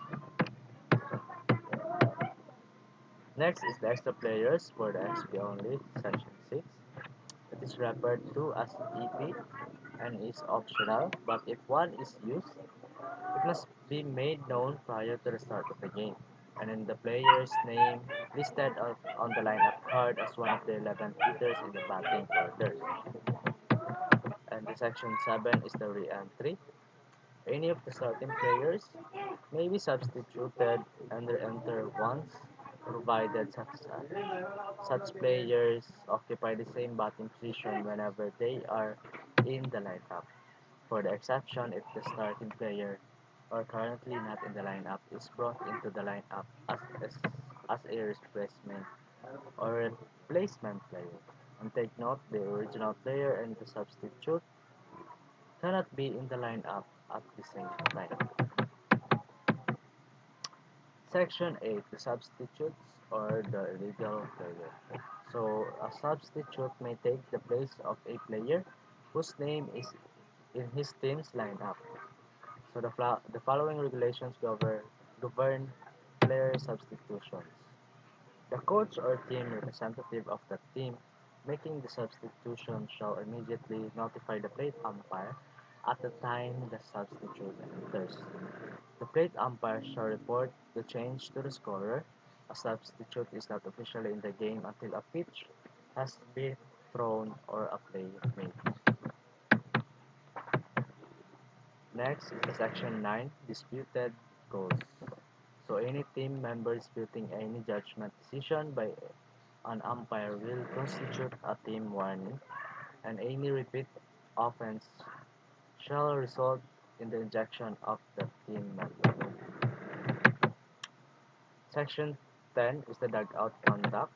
Next is the extra players for the XP only, section 6. It is referred to as EP and is optional, but if one is used, it must be made known prior to the start of the game, and in the player's name listed on the lineup card as one of the 11 hitters in the batting order. And the section 7 is the re-entry. Any of the starting players may be substituted and re-enter once, provided such players occupy the same batting position whenever they are in the lineup. For the exception, if the starting player or currently not in the lineup is brought into the lineup as a replacement player. And take note, the original player and the substitute cannot be in the lineup at the same time. Section 8, the substitutes or the illegal player. So, a substitute may take the place of a player whose name is in his team's lineup. So, the following regulations govern player substitutions. The coach or team representative of the team making the substitution shall immediately notify the plate umpire at the time the substitute enters. The plate umpire shall report the change to the scorer. A substitute is not officially in the game until a pitch has been thrown or a play made. Next is the section 9, disputed goals. So any team member disputing any judgment decision by an umpire will constitute a team warning, and any repeat offense shall result in the ejection of the team member. Section 10 is the dugout conduct.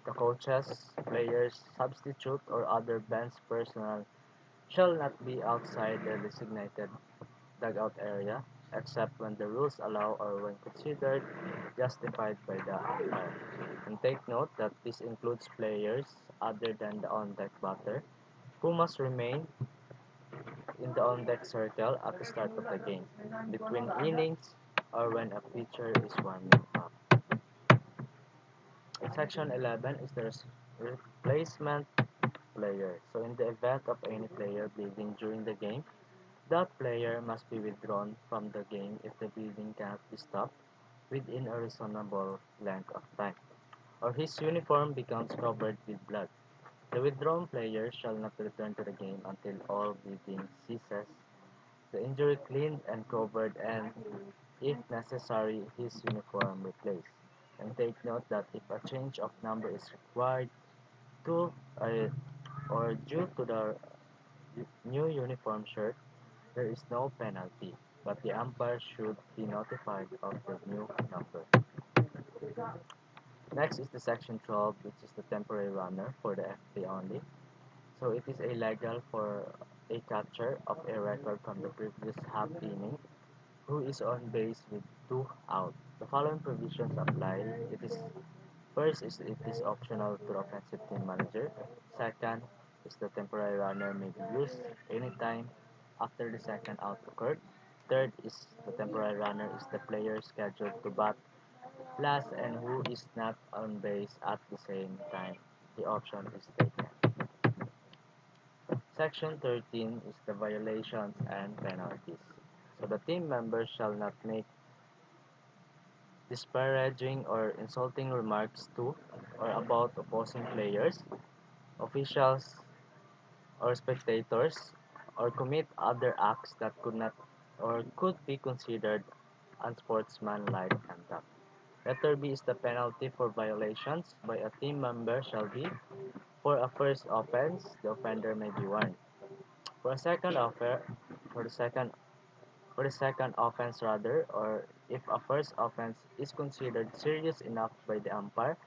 The coaches, players, substitute, or other bench personnel shall not be outside the designated dugout area, except when the rules allow or when considered justified by the umpire. And take note that this includes players other than the on-deck batter, who must remain in the on-deck circle at the start of the game, between innings, or when a pitcher is warming up. Section 11 is the replacement player. So in the event of any player bleeding during the game, that player must be withdrawn from the game if the bleeding cannot be stopped within a reasonable length of time, or his uniform becomes covered with blood. The withdrawn player shall not return to the game until all bleeding ceases, the injury cleaned and covered, and, if necessary, his uniform replaced. And take note that if a change of number is required to or due to the new uniform shirt, there is no penalty, but the umpire should be notified of the new number. Next is the section 12, which is the temporary runner for the FP only. So it is illegal for a catcher of a record from the previous half inning who is on base with 2 out. The following provisions apply. First is it is optional to the offensive team manager. Second is the temporary runner may be used anytime after the second out occurred. Third is the temporary runner is the player scheduled to bat last and who is not on base at the same time the option is taken. Section 13 is the violations and penalties. So the team members shall not make disparaging or insulting remarks to or about opposing players, officials, or spectators, or commit other acts that could not or could be considered unsportsmanlike conduct. Letter B is the penalty for violations by a team member shall be for a first offense, the offender may be warned. For a second offer, for the second for the second offense rather, or if a first offense is considered serious enough by the umpire,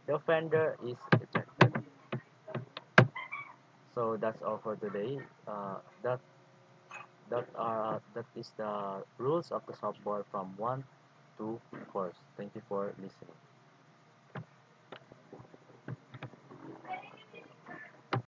the offender is ejected. So that's all for today. That is the rules of the softball from 1 to 4. Thank you for listening.